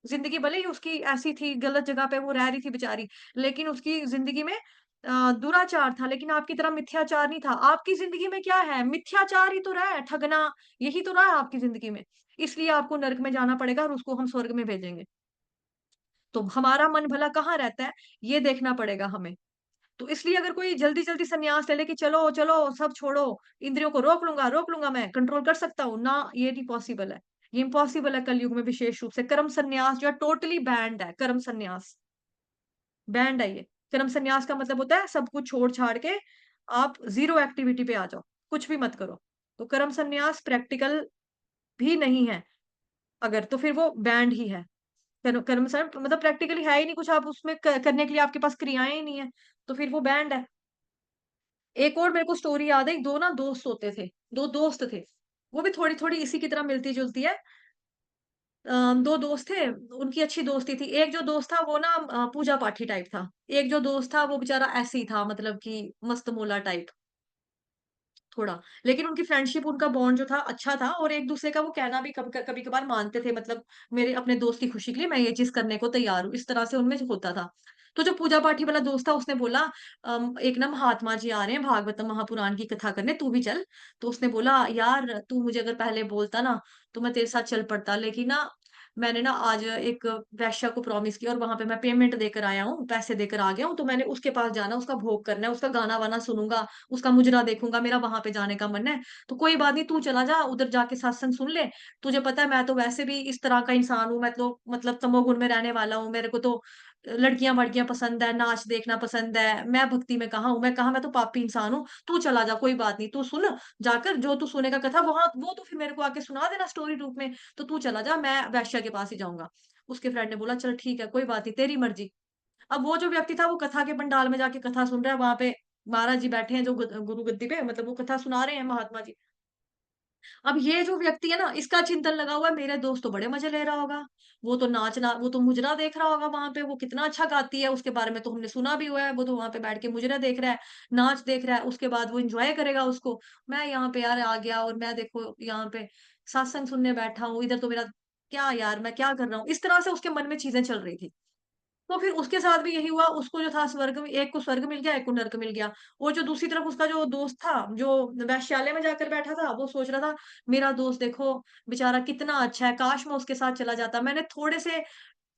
ज़िंदगी भले ही उसकी ऐसी थी, गलत जगह पे वो रह रही थी बेचारी, लेकिन उसकी ज़िंदगी में दुराचार था, लेकिन आपकी तरह मिथ्याचार नहीं था। आपकी ज़िंदगी में क्या है? मिथ्याचार ही तो रहा है, ठगना, यही तो रहा है आपकी ज़िंदगी में। इसलिए आपको नरक में जाना पड़ेगा और उसको हम स्वर्ग में भेजेंगे। तो हमारा मन भला कहाँ रहता है, ये देखना पड़ेगा हमें। तो इसलिए अगर कोई जल्दी-जल्दी संन्यास ले ले कि चलो, चलो सब छोड़ो, इंद्रियों को रोक लूँगा मैं, कंट्रोल कर सकता हूँ, ना ये नहीं पॉसिबल है। ये इम्पॉसिबल है कलयुग में, विशेष रूप से कर्म संन्यास जो है टोटली बैन्ड है, कर्म संन्यास, बैंड है ये। कर्म संन्यास का मतलब होता है सब कुछ छोड़-छाड़ के आप ज़ीरो एक्टिविटी पे आ जाओ, कुछ भी मत करो। तो कर्म संन्यास प्रैक्टिकल भी नहीं है अगर, तो फिर वो बैंड ही है। कर्म से मतलब प्रैक्टिकली है ही नहीं कुछ, आप उसमें करने के लिए आपके पास क्रियाएँ ही नहीं है, तो फिर वो बैंड है। एक और मेरे को स्टोरी याद है, 2 ना दोस्त होते थे, 2 दोस्त थे। वो भी थोड़ी-थोड़ी इसी की तरह मिलती-जुलती है। 2 दोस्त थे, उनकी अच्छी दोस्ती थी। एक जो दोस्त था वो ना पूजा पाठी टाइप था। एक जो दोस्त था वो बेचारा ऐसे ही था, मतलब कि मस्त-मौला टाइप थोड़ा। लेकिन उनकी फ्रेंडशिप, उनका बॉन्ड जो था अच्छा था, और एक-दूसरे का वो कहना भी कभी-कभार मानते थे, मतलब मेरे अपने दोस्त की खुशी के लिए मैं ये चीज़ करने को तैयार हूँ, इस तरह से उनमें होता था। तो जो पूजा पाठी वाला दोस्त था उसने बोला एक ना महात्मा जी आ रहे हैं भागवतम महापुराण की कथा करने, तू भी चल। तो उसने बोला यार तू मुझे अगर पहले बोलता ना तो मैं तेरे साथ चल पड़ता, लेकिन ना मैंने ना आज एक वैश्या को प्रॉमिस किया और वहां पे मैं पेमेंट देकर आया हूँ, पैसे देकर आ गया हूँ, तो मैंने उसके पास जाना, उसका भोग करना है, उसका गाना वाना सुनूंगा, उसका मुजरा देखूंगा, मेरा वहां पे जाने का मन है। तो कोई बात नहीं, तू चला जा उधर जाके सत्संग सुन ले। तुझे पता है मैं तो वैसे भी इस तरह का इंसान हूँ, मैं तो मतलब तमोगुण में रहने वाला हूँ, मेरे को तो लड़कियां वड़कियां पसंद है, नाच देखना पसंद है, मैं भक्ति में कहाँ हूँ, मैं कहा, मैं तो पापी इंसान हूँ। तू चला जा, कोई बात नहीं, तू सुन जाकर जो तू सुनेगा कथा वहां, वो तो फिर मेरे को आके सुना देना स्टोरी रूप में। तो तू चला जा, मैं वैश्या के पास ही जाऊंगा। उसके फ्रेंड ने बोला चल ठीक है, कोई बात नहीं, तेरी मर्जी। अब वो जो व्यक्ति था वो कथा के पंडाल में जाके कथा सुन रहा है, वहां पे महाराज जी बैठे हैं जो गुरु गद्दी पे, मतलब वो कथा सुना रहे हैं महात्मा जी। अब ये जो व्यक्ति है ना, इसका चिंतन लगा हुआ है मेरे दोस्त तो बड़े मजे ले रहा होगा, वो तो नाचना, वो तो मुजरा देख रहा होगा वहां पे, वो कितना अच्छा गाती है, उसके बारे में तो हमने सुना भी हुआ है, वो तो वहां पे बैठ के मुजरा देख रहा है, नाच देख रहा है, उसके बाद वो एंजॉय करेगा उसको। मैं यहाँ पे यार आ गया और मैं देखो यहाँ पे सत्संग सुनने बैठा हूँ, इधर तो मेरा क्या यार, मैं क्या कर रहा हूँ, इस तरह से उसके मन में चीजें चल रही थी। तो फिर उसके साथ भी यही हुआ, उसको जो था स्वर्ग में, एक को स्वर्ग मिल गया, एक को नर्क मिल गया। और जो दूसरी तरफ उसका जो दोस्त था जो वैश्यालय में जाकर बैठा था, वो सोच रहा था मेरा दोस्त देखो बेचारा कितना अच्छा है, काश मैं उसके साथ चला जाता, मैंने थोड़े से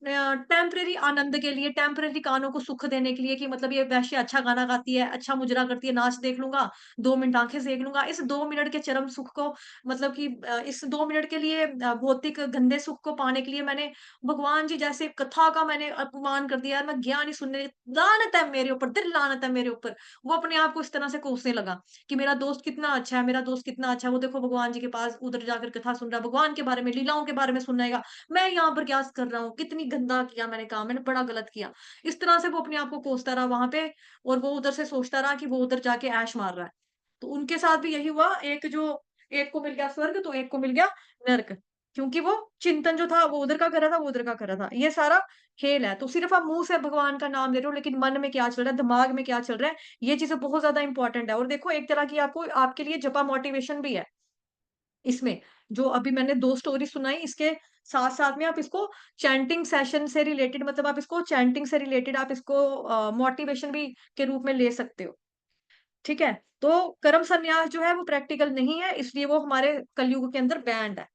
टेम्परेरी आनंद के लिए, टेम्परेरी कानों को सुख देने के लिए, कि मतलब ये वैश्य अच्छा गाना गाती है, अच्छा मुजरा करती है, नाच देख लूंगा, 2 मिनट आंखें सेक लूंगा, इस 2 मिनट के चरम सुख को, मतलब कि इस 2 मिनट के लिए भौतिक गंदे सुख को पाने के लिए मैंने भगवान जी जैसे कथा का मैंने अपमान कर दिया यार, मैं ज्ञान ही सुनने, लानत है मेरे ऊपर, दिल लानत है मेरे ऊपर। वो अपने आप को इस तरह से कोसने लगा कि मेरा दोस्त कितना अच्छा है, मेरा दोस्त कितना अच्छा है, वो देखो भगवान जी के पास उधर जाकर कथा सुन रहा है, भगवान के बारे में, लीलाओं के बारे में सुनाएगा, मैं यहाँ पर क्या कर रहा हूँ, कितनी गंदा किया मैंने काम, मैंने बड़ा गलत किया। इस तरह से वो अपने आप को कोसता रहा वहां पे, और वो उधर से सोचता रहा कि वो उधर जाके ऐश मार रहा है। तो उनके साथ भी यही हुआ, एक को मिल गया स्वर्ग तो एक को मिल गया नर्क, क्योंकि वो चिंतन जो था वो उधर का कर रहा था, वो उधर का कर रहा था। ये सारा खेल है। तो सिर्फ आप मुंह से भगवान का नाम ले रहे हो, लेकिन मन में क्या चल रहा है, दिमाग में क्या चल रहा है, ये चीजें बहुत ज्यादा इंपॉर्टेंट है। और देखो एक तरह की आपको आपके लिए जपा मोटिवेशन भी है इसमें। जो अभी मैंने 2 स्टोरी सुनाई, इसके साथ-साथ में आप इसको चैंटिंग सेशन से रिलेटेड, मतलब आप इसको चैंटिंग से रिलेटेड आप इसको मोटिवेशन भी के रूप में ले सकते हो। ठीक है? तो कर्म संन्यास जो है वो प्रैक्टिकल नहीं है, इसलिए वो हमारे कलयुग के अंदर बैन्ड है।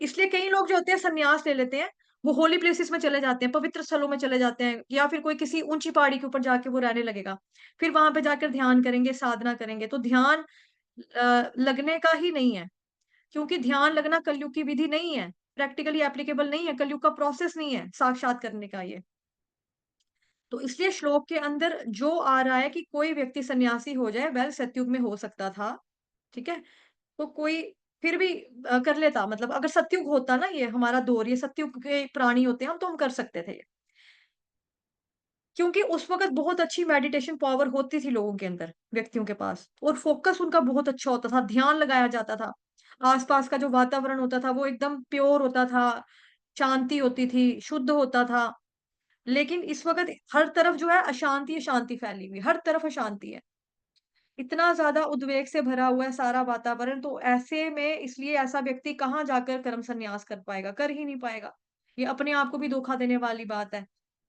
इसलिए कई लोग जो होते हैं संन्यास ले लेते हैं, वो होली प्लेसेस में चले जाते हैं, पवित्र स्थलों में चले जाते हैं, या फिर कोई किसी ऊँची पहाड़ी के ऊपर जाके वो रहने लगेगा। फिर वहाँ पे जाकर ध्यान करेंगे, साधना करेंगे, तो ध्यान लगने का ही नहीं है। क्योंकि ध्यान लगना कलयुग की विधि नहीं है, प्रैक्टिकली एप्लीकेबल नहीं है, कलयुग का प्रोसेस नहीं है साक्षात करने का ये। तो इसलिए श्लोक के अंदर जो आ रहा है कि कोई व्यक्ति सन्यासी हो जाए, वेल सतयुग में हो सकता था, ठीक है? तो कोई फिर भी कर लेता, मतलब अगर सतयुग होता ना, ये हमारा दौर, ये सतयुग के प्राणी होते हम, तो हम कर सकते थे। क्योंकि उस वक़्त बहुत अच्छी मेडिटेशन पावर होती थी लोगों के अंदर, व्यक्तियों के पास, और फ़ोकस उनका बहुत अच्छा होता था, ध्यान लगाया जाता था। आस-पास का जो वातावरण होता था, वो एकदम प्योर होता था, शांति होती थी, शुद्ध होता था। लेकिन इस वक़्त हर तरफ जो है अशांति, अशांति फैली हुई है, हर तरफ अशांति है। इतना ज़्यादा उद्वेग से भरा हुआ है सारा वातावरण, तो ऐसे में इसलिए ऐसा व्यक्ति कहाँ जाकर कर्म संन्यास कर पाएगा? कर ही नहीं पाएगा। ये अपने आप को भी धोखा देने वाली बात है।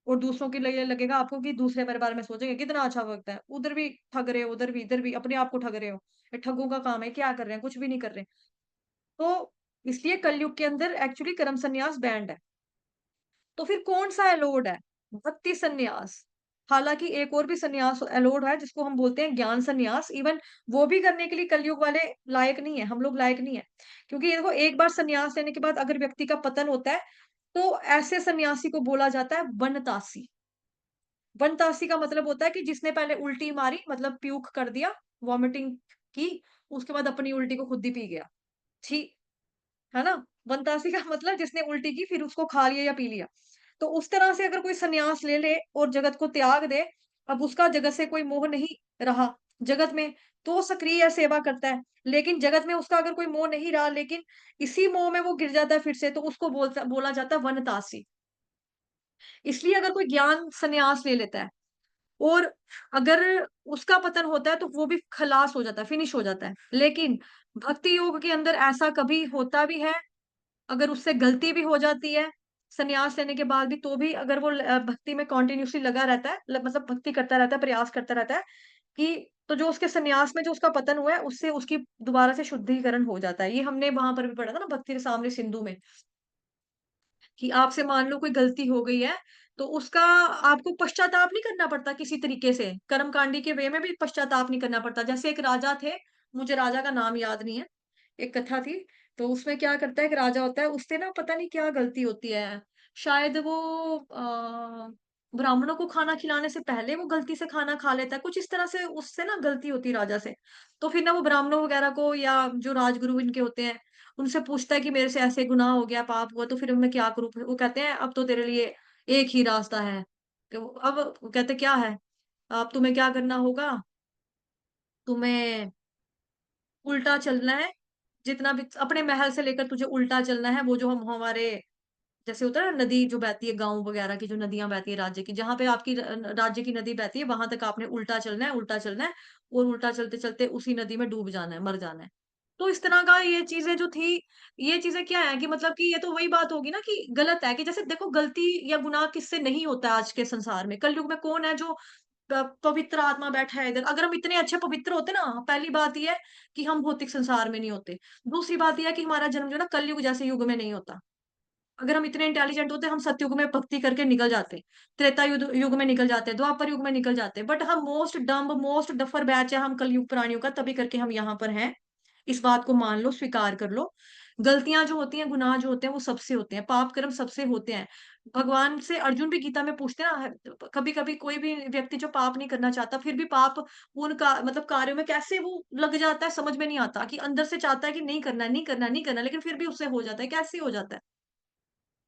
और दूसरों के लिए लगेगा आपको कि दूसरे मेरे बारे में सोचेंगे कितना अच्छा वक़्त है। उधर भी ठग रहे हो, उधर भी, इधर भी, अपने आप को ठग रहे हो। ये ठगों का काम है, क्या कर रहे हैं? कुछ भी नहीं कर रहे। तो इसलिए कलयुग के अंदर एक्चुअली कर्म संन्यास बैन्ड है। तो फिर कौन-सा अलाउड है? भक्ति संन्यास। हालाँकि एक और भी संन्यास अलाउड है जिसको हम बोलते हैं ज्ञान संन्यास। इवन वो भी करने के लिए कलयुग वाले लायक नहीं है, हम लोग लायक नहीं है। क्योंकि ये देखो एक बार संन्यास लेने के बाद अगर व्यक्ति का पतन होता है, तो ऐसे सन्यासी को बोला जाता है वनतासी। वनतासी का मतलब होता है कि जिसने पहले उल्टी मारी, मतलब प्यूक कर दिया, वॉमिटिंग की, उसके बाद अपनी उल्टी को खुद ही पी गया। छी! है ना? वनतासी का मतलब जिसने उल्टी की फिर उसको खा लिया या पी लिया। तो उस तरह से अगर कोई सन्यास ले ले और जगत को त्याग दे, अब उसका जगत से कोई मोह नहीं रहा, जगत में, तो सक्रिय सेवा करता है। लेकिन जगत में उसका अगर कोई मोह नहीं रहा, लेकिन इसी मोह में वो गिर जाता है फिर से, तो उसको बोला जाता है वनतासी। इसलिए अगर कोई ज्ञान सन्यास ले लेता है और अगर उसका पतन होता है, तो वो भी खलास हो जाता है, फिनिश हो जाता है। लेकिन भक्ति योग के अंदर ऐसा कभी होता भी है, अगर उससे गलती भी हो जाती है, संन्यास लेने के बाद भी तो भी अगर वो भक्ति में कंटिन्यूअसली लगा रहता है, मतलब भक्ति करता रहता है, प्रयास करता रहता है कि तो जो उसके संन्यास में जो उसका पतन हुआ है, उससे उसकी दोबारा से शुद्धिकरण हो जाता है। ये हमने वहां पर भी पढ़ा था ना, भक्ति रसामृत सिंधु में, कि आपसे मान लो कोई गलती हो गई है, तो उसका आपको पश्चाताप नहीं करना पड़ता किसी तरीके से, कर्मकांडी के वे में भी पश्चाताप नहीं करना पड़ता। जैसे एक राजा थे, मुझे राजा का नाम याद नहीं है, एक कथा थी, तो उसमें क्या करता है, एक राजा होता है, उससे ना पता नहीं क्या गलती होती है, शायद वो ब्राह्मणों को खाना खिलाने से पहले वो गलती से खाना खा लेता है, कुछ इस तरह से उससे ना गलती होती है राजा से। तो फिर ना वो ब्राह्मणों वगैरह को या जो राजगुरु इनके होते हैं, उनसे पूछता है कि मेरे से ऐसे गुनाह हो गया, पाप हुआ, तो फिर मैं क्या करूं? फिर वो कहते हैं अब तो तेरे लिए एक ही रास्ता है। तो अब वो कहते क्या है? अब तुम्हें क्या करना होगा? तुम्हें उल्टा चलना है, जितना भी अपने महल से लेकर तुझे उल्टा चलना है, वो जो हम हमारे जैसे होता है ना, नदी जो बहती है, गांव वगैरह की जो नदियां बहती है राज्य की, जहां पे आपकी राज्य की नदी बहती है, वहां तक आपने उल्टा चलना है, उल्टा चलना है, और उल्टा चलते चलते उसी नदी में डूब जाना है, मर जाना है। तो इस तरह का ये चीजें जो थी, ये चीजें क्या है कि मतलब कि ये तो वही बात होगी ना कि गलत है, कि जैसे देखो गलती या गुनाह किससे नहीं होता है आज के संसार में, कलयुग में कौन है जो पवित्र आत्मा बैठा है इधर? अगर हम इतने अच्छे पवित्र होते ना, पहली बात ये है कि हम भौतिक संसार में नहीं होते, दूसरी बात यह है कि हमारा जन्म जो है ना कलयुग जैसे युग में नहीं होता। अगर हम इतने इंटेलिजेंट होते, हम सतयुग में भक्ति करके निकल जाते, त्रेता युग में निकल जाते, द्वापर युग में निकल जाते, बट हम most dumb most duffer batch है हम कलयुग प्राणियों का, तभी करके हम यहाँ पर हैं। इस बात को मान लो, स्वीकार कर लो। गलतियां जो होती हैं, गुनाह जो होते हैं, वो सबसे होते हैं, पाप कर्म सबसे होते हैं। भगवान से अर्जुन भी गीता में पूछते हैं ना, कभी कभी कोई भी व्यक्ति जो पाप नहीं करना चाहता, फिर भी पाप उनका मतलब कार्यों में कैसे वो लग जाता है, समझ में नहीं आता, कि अंदर से चाहता है कि नहीं करना, नहीं करना, नहीं करना, लेकिन फिर भी उससे हो जाता है, कैसे हो जाता है?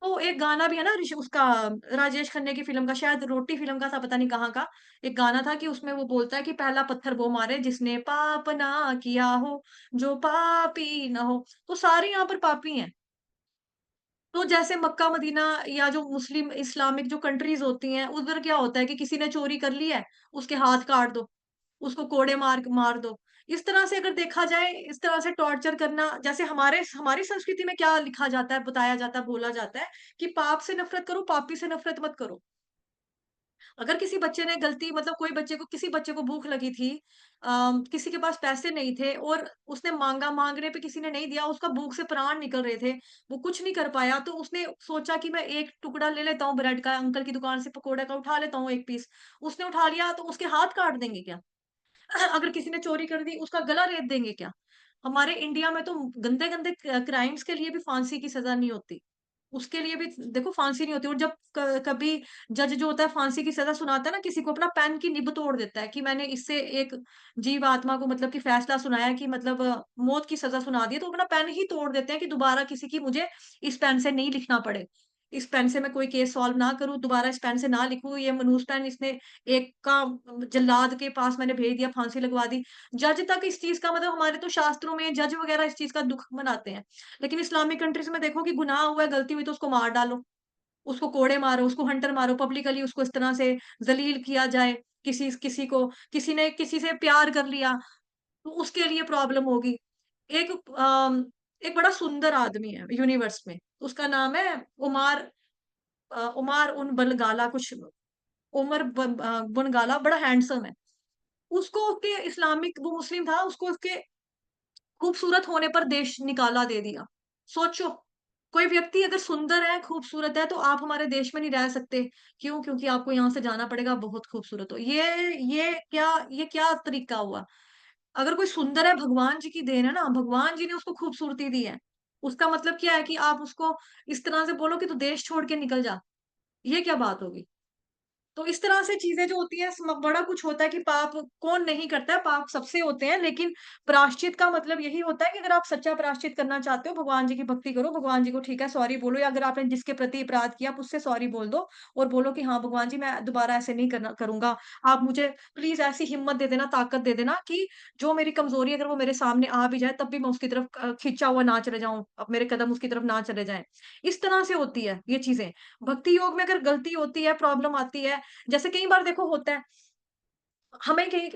तो एक गाना भी है ना उसका, राजेश खन्ने की फिल्म का, शायद रोटी फिल्म का था, पता नहीं कहाँ का, एक गाना था कि उसमें वो बोलता है कि पहला पत्थर वो मारे जिसने पाप ना किया हो, जो पापी ना हो। तो सारे यहाँ पर पापी हैं। तो जैसे मक्का मदीना या जो मुस्लिम इस्लामिक जो कंट्रीज होती हैं, उधर क्या होता है कि किसी ने चोरी कर ली है, उसके हाथ काट दो, उसको कोड़े मार मार दो। इस तरह से अगर देखा जाए, इस तरह से टॉर्चर करना, जैसे हमारी संस्कृति में क्या लिखा जाता है, बताया जाता है, बोला जाता है कि पाप से नफरत करो, पापी से नफरत मत करो। अगर किसी बच्चे ने गलती, मतलब कोई बच्चे को, किसी बच्चे को भूख लगी थी, किसी के पास पैसे नहीं थे और उसने मांगा, मांगने पे किसी ने नहीं दिया, उसका भूख से प्राण निकल रहे थे, वो कुछ नहीं कर पाया, तो उसने सोचा कि मैं एक टुकड़ा ले लेता हूँ ब्रेड का, अंकल की दुकान से पकोड़े का उठा लेता हूँ एक पीस। उसने उठा लिया, तो उसके हाथ काट देंगे क्या? अगर किसी ने चोरी कर दी, उसका गला रेत देंगे क्या? हमारे इंडिया में तो गंदे गंदे क्राइम्स के लिए भी फांसी की सजा नहीं होती, उसके लिए भी देखो फांसी नहीं होती। और जब कभी जज जो होता है फांसी की सजा सुनाता है ना किसी को, अपना पेन की निब तोड़ देता है कि मैंने इससे एक जीव आत्मा को मतलब कि फैसला सुनाया है कि मतलब मौत की सजा सुना दी है, तो अपना पेन ही तोड़ देते हैं कि दोबारा किसी की मुझे इस पेन से नहीं लिखना पड़े, इस पेन से मैं कोई केस सॉल्व ना करूं, दोबारा इस पेन से ना लिखूं, ये मनूस पेन इसने एक का जल्लाद के पास मैंने भेज दिया, फांसी लगवा दी। जज तक इस चीज का मतलब, हमारे तो शास्त्रों में जज वगैरह इस चीज का दुख मनाते हैं। लेकिन इस्लामिक कंट्रीज में देखो कि गुनाह हुआ है, गलती हुई तो उसको मार डालो, उसको कोड़े मारो, उसको हंटर मारो, पब्लिकली उसको इस तरह से जलील किया जाए। किसी को, किसी ने किसी से प्यार कर लिया, तो उसके लिए प्रॉब्लम होगी। एक एक बड़ा सुंदर आदमी है यूनिवर्स में, उसका नाम है उमार, उमार उन बलगाला कुछ, बुनगाला, बड़ा हैंडसम है। उसको उसके इस्लामिक, वो मुस्लिम था, उसको उसके खूबसूरत होने पर देश निकाला दे दिया। सोचो, कोई व्यक्ति अगर सुंदर है, खूबसूरत है, तो आप हमारे देश में नहीं रह सकते। क्यों? क्योंकि आपको यहाँ से जाना पड़ेगा, बहुत खूबसूरत हो। ये क्या तरीका हुआ? अगर कोई सुंदर है, भगवान जी की देन है ना, भगवान जी ने उसको खूबसूरती दी है। उसका मतलब क्या है कि आप उसको इस तरह से बोलो कि तू देश छोड़ के निकल जा, ये क्या बात होगी? तो इस तरह से चीजें जो होती हैं, बड़ा कुछ होता है कि पाप कौन नहीं करता है, पाप सबसे होते हैं, लेकिन प्रायश्चित का मतलब यही होता है कि अगर आप सच्चा प्रायश्चित करना चाहते हो, भगवान जी की भक्ति करो, भगवान जी को ठीक है सॉरी बोलो, या अगर आपने जिसके प्रति अपराध किया आप उससे सॉरी बोल दो, और बोलो कि हाँ भगवान जी, मैं दोबारा ऐसे नहीं करना करूंगा, आप मुझे प्लीज ऐसी हिम्मत दे देना, ताकत दे देना कि जो मेरी कमजोरी अगर वो मेरे सामने आ भी जाए, तब भी मैं उसकी तरफ खींचा हुआ ना चले जाऊं, अब मेरे कदम उसकी तरफ ना चले जाएं। इस तरह से होती है ये चीजें। भक्ति योग में अगर गलती होती है, प्रॉब्लम आती है, जैसे कई बार देखो होता है हमें कहीं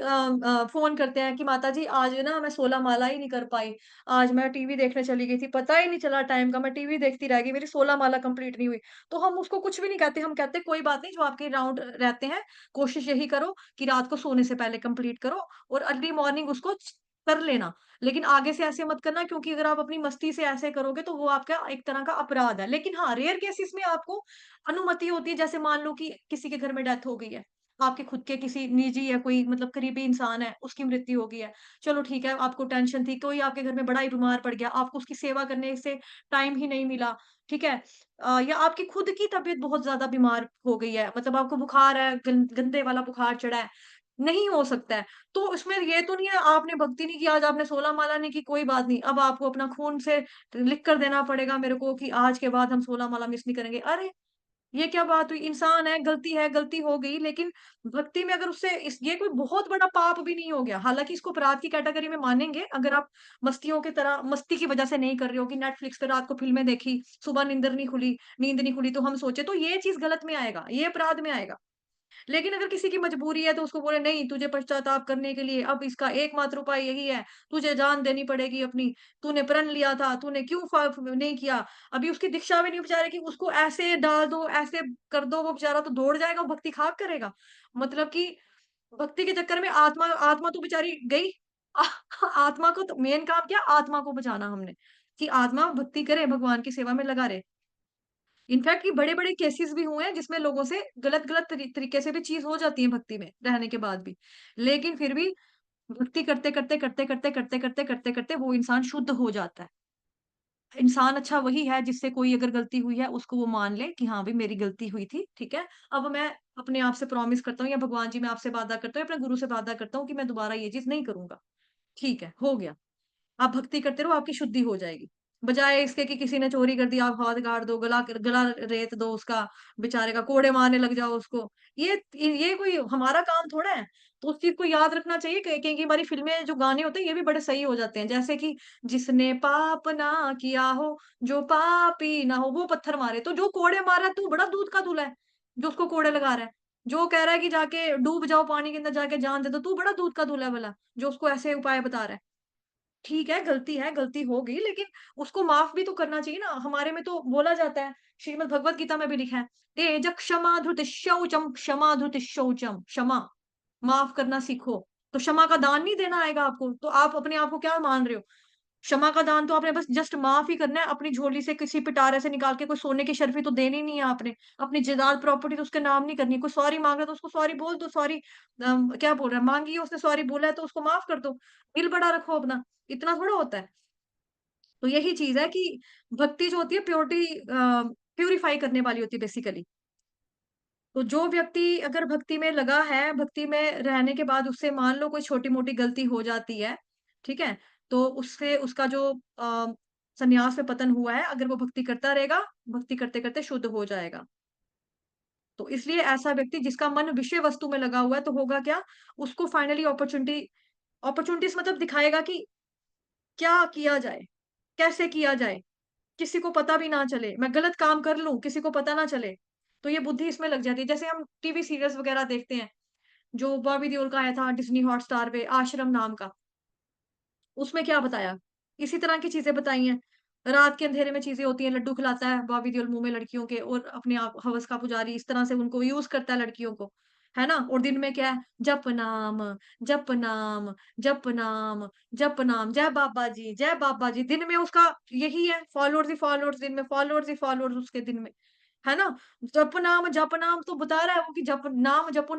फ़ोन करते हैं कि माता जी आज ना मैं 16 माला ही नहीं कर पाई। आज मैं टीवी देखने चली गई थी, पता ही नहीं चला टाइम का, मैं टीवी देखती रह गई, मेरी 16 माला कंप्लीट नहीं हुई। तो हम उसको कुछ भी नहीं कहते, हम कहते हैं कोई बात नहीं, जो आपके राउंड रहते हैं, कोशिश यही करो कि रात को सोने से पहले कंप्लीट करो और अर्ली मॉर्निंग उसको कर लेना। लेकिन आगे से ऐसे मत करना, क्योंकि अगर आप अपनी मस्ती से ऐसे करोगे तो वो आपका एक तरह का अपराध है। लेकिन हाँ, रेयर केसेस में आपको अनुमति होती है, जैसे मान लो कि किसी के घर में डेथ हो गई है। आपके खुद के किसी निजी या कोई मतलब करीबी इंसान है, उसकी मृत्यु हो गई है। चलो ठीक है, आपको टेंशन थी, कोई आपके घर में बड़ा ही बीमार पड़ गया, आपको उसकी सेवा करने से टाइम ही नहीं मिला, ठीक है? या आपकी खुद की तबीयत बहुत ज़्यादा बीमार हो गई है, मतलब आपको बुखार है, गंदे वाला बुखार चढ़ा है, नहीं हो सकता है। तो उसमें ये तो नहीं है आपने भक्ति नहीं की, आज आपने 16 माला नहीं की, कोई बात नहीं, अब आपको अपना खून से लिख कर देना पड़ेगा मेरे को कि आज के बाद हम 16 माला मिस नहीं करेंगे। अरे! ये क्या बात हुई? इंसान है, गलती हो गई, लेकिन भक्ति में अगर उससे इस ये कोई बहुत बड़ा पाप भी नहीं हो गया। हालाँकि इसको अपराध की कैटेगरी में मानेंगे, अगर आप मस्तियों की तरह मस्ती की वजह से नहीं कर रहे हो कि नेटफ्लिक्स पे रात को फ़िल्में देखी, सुबह नींद नहीं खुली, तो हम सोचे तो ये चीज़ गलत में आएगा, ये अपराध में आएगा। लेकिन अगर किसी की मजबूरी है तो उसको बोले नहीं, तुझे पश्चाताप करने के लिए अब इसका एकमात्र उपाय यही है, तुझे जान देनी पड़ेगी अपनी, तूने प्रण लिया था, तूने क्यों नहीं किया? अभी उसकी दीक्षा भी नहीं बेचारे की, उसको ऐसे डाल दो, ऐसे कर दो, वो बेचारा तो दौड़ जाएगा, वो भक्ति खाक करेगा। मतलब कि भक्ति के चक्कर में आत्मा आत्मा तो बेचारी गई। आत्मा को तो मेन काम क्या, आत्मा को बचाना हमने, कि आत्मा भक्ति करे, भगवान की सेवा में लगा रहे। इनफैक्ट ये बड़े-बड़े केसेस भी हुए हैं जिसमें लोगों से गलत-गलत तरीके से भी चीज़ हो जाती है भक्ति में रहने के बाद भी। लेकिन फिर भी भक्ति करते-करते वो इंसान शुद्ध हो जाता है। इंसान अच्छा वही है जिससे कोई अगर गलती हुई है उसको वो मान ले कि हाँ, भई मेरी गलती हुई थी, ठीक है? अब मैं अपने आप से प्रॉमिस करता हूँ या भगवान जी मैं आपसे वादा करता हूँ या अपने गुरु से वादा करता हूँ कि मैं दोबारा ये चीज़ नहीं करूँगा। ठीक है, हो गया। आप भक्ति करते रहो, आपकी शुद्धि हो जाएगी। बजाए इसके कि किसी ने चोरी कर दी, आप हाथ काट दो, गला रेत दो उसका, बेचारे का कोड़े मारने लग जाओ उसको। ये कोई हमारा काम थोड़ा है। तो उस चीज़ को याद रखना चाहिए कई कई बारी फ़िल्में जो गाने होते हैं, ये भी बड़े सही हो जाते हैं। जैसे कि जिसने पाप ना किया हो, जो पापी ना हो, वो पत्थर मारे। तो जो कोड़े मार रहा है, तू बड़ा दूध का दूल्हा है, जो उसको कोड़े लगा रहा है। जो कह रहा है कि जाके डूब जाओ पानी के अंदर जाके जान दे दो, तू बड़ा दूध का दूल्हा है भला, जो उसको ऐसे उपाय बता रहा है। ठीक है, गलती हो गई, लेकिन उसको माफ़ भी तो करना चाहिए ना। हमारे में तो बोला जाता है, श्रीमद् भगवत गीता में भी लिखा है, तेज क्षमा धृति शौचम, क्षमा धृति शौचम, क्षमा, माफ़ करना सीखो। तो क्षमा का दान नहीं देना आएगा आपको, तो आप अपने आप को क्या मान रहे हो? क्षमा का दान तो आपने बस जस्ट माफ़ ही करना है, अपनी झोली से किसी पिटारे से निकाल के कोई सोने की शर्फ़ी तो देनी नहीं है आपने। अपनी जायदाद प्रॉपर्टी तो उसके नाम नहीं करनी, कोई सॉरी माँग रहा है तो उसको सॉरी बोल दो, सॉरी क्या बोल रहा है, माँगी है उसने सॉरी बोला है तो उसको माफ़ कर दो। दिल बड़ा रखो अपना, इतना थोड़ा होता है। तो यही चीज़ है कि भक्ति जो होती है प्यूरिफ़ाई करने वाली होती है बेसिकली। तो जो व्यक्ति अगर भक्ति में लगा है, भक्ति में रहने के बाद उससे मान लो कोई छोटी-मोटी गलती हो जाती है, ठीक है? तो उससे उसका जो संन्यास में पतन हुआ है, अगर वो भक्ति करता रहेगा, भक्ति करते-करते शुद्ध हो जाएगा। तो इसलिए ऐसा व्यक्ति जिसका मन विषय वस्तु में लगा हुआ है, तो होगा क्या? उसको फाइनली अपॉर्च्युनिटीज़ मतलब दिखाएगा कि क्या किया जाए? कैसे किया जाए? किसी को पता भी ना चले, मैं गलत काम कर लूँ, किसी को पता ना चले, तो ये बुद्धि इसमें लग जाती है। जैसे हम टीवी सीरियल्स वगैरह देखते हैं, जो बॉबी देओल का आया था डिज्नी हॉटस्टार पे आश्रम नाम का, उसमें क्या बताया? इसी तरह की चीज़ें बताई हैं। रात के अंधेरे में चीज़ें होती हैं, लड्डू खिलाता है बॉबी देओल मुँह में लड़कियों के और अपने आप हवस का पुजारी इस तरह से उनको यूज़ करता है लड़कियों को, है ना? और दिन में क्या है? जप नाम, जप नाम, जप नाम, जप नाम, जय बाबा जी। दिन में उसका यही है फॉलोअर्स ही फॉलोअर्स, दिन में फॉलोअर्स ही फॉलोअर्स उसके दिन में, है ना? जप नाम तो बता रहा है वो कि जप नाम जपो,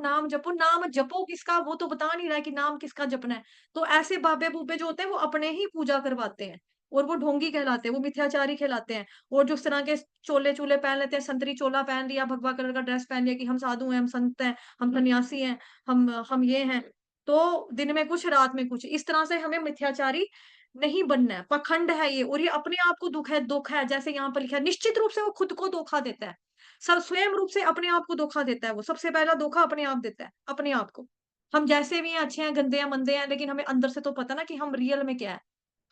नाम जपो किसका वो तो बता नहीं रहा है कि नाम किसका जपना है। तो ऐसे बाबे-बूबे जो होते हैं वो अपने ही पूजा करवाते हैं और वो ढोंगी कहलाते हैं, वो मिथ्याचारी कहलाते हैं और जो इस तरह के चोले-चूले पहन लेते हैं, संतरी चोला पहन लिया, भगवा कलर का ड्रेस पहन लिया कि हम साधु हैं, हम संत हैं, हम सन्यासी हैं, हम ये हैं। तो दिन में कुछ, रात में कुछ। इस तरह से हमें मिथ्याचारी नहीं बनना है, पाखंड है ये और ये अपने आप को दुःख है, जैसे यहाँ पर लिखा है, निश्चित रूप से वो खुद को धोखा देता है। स्वयं रूप से अपने आप को धोखा देता है वो, सबसे पहला धोखा अपने आप देता है, अपने आप को। हम जैसे भी हैं, अच्छे हैं, गंदे हैं, मंदे हैं, लेकिन हमें अंदर से तो पता ना कि हम रियल में क्या है।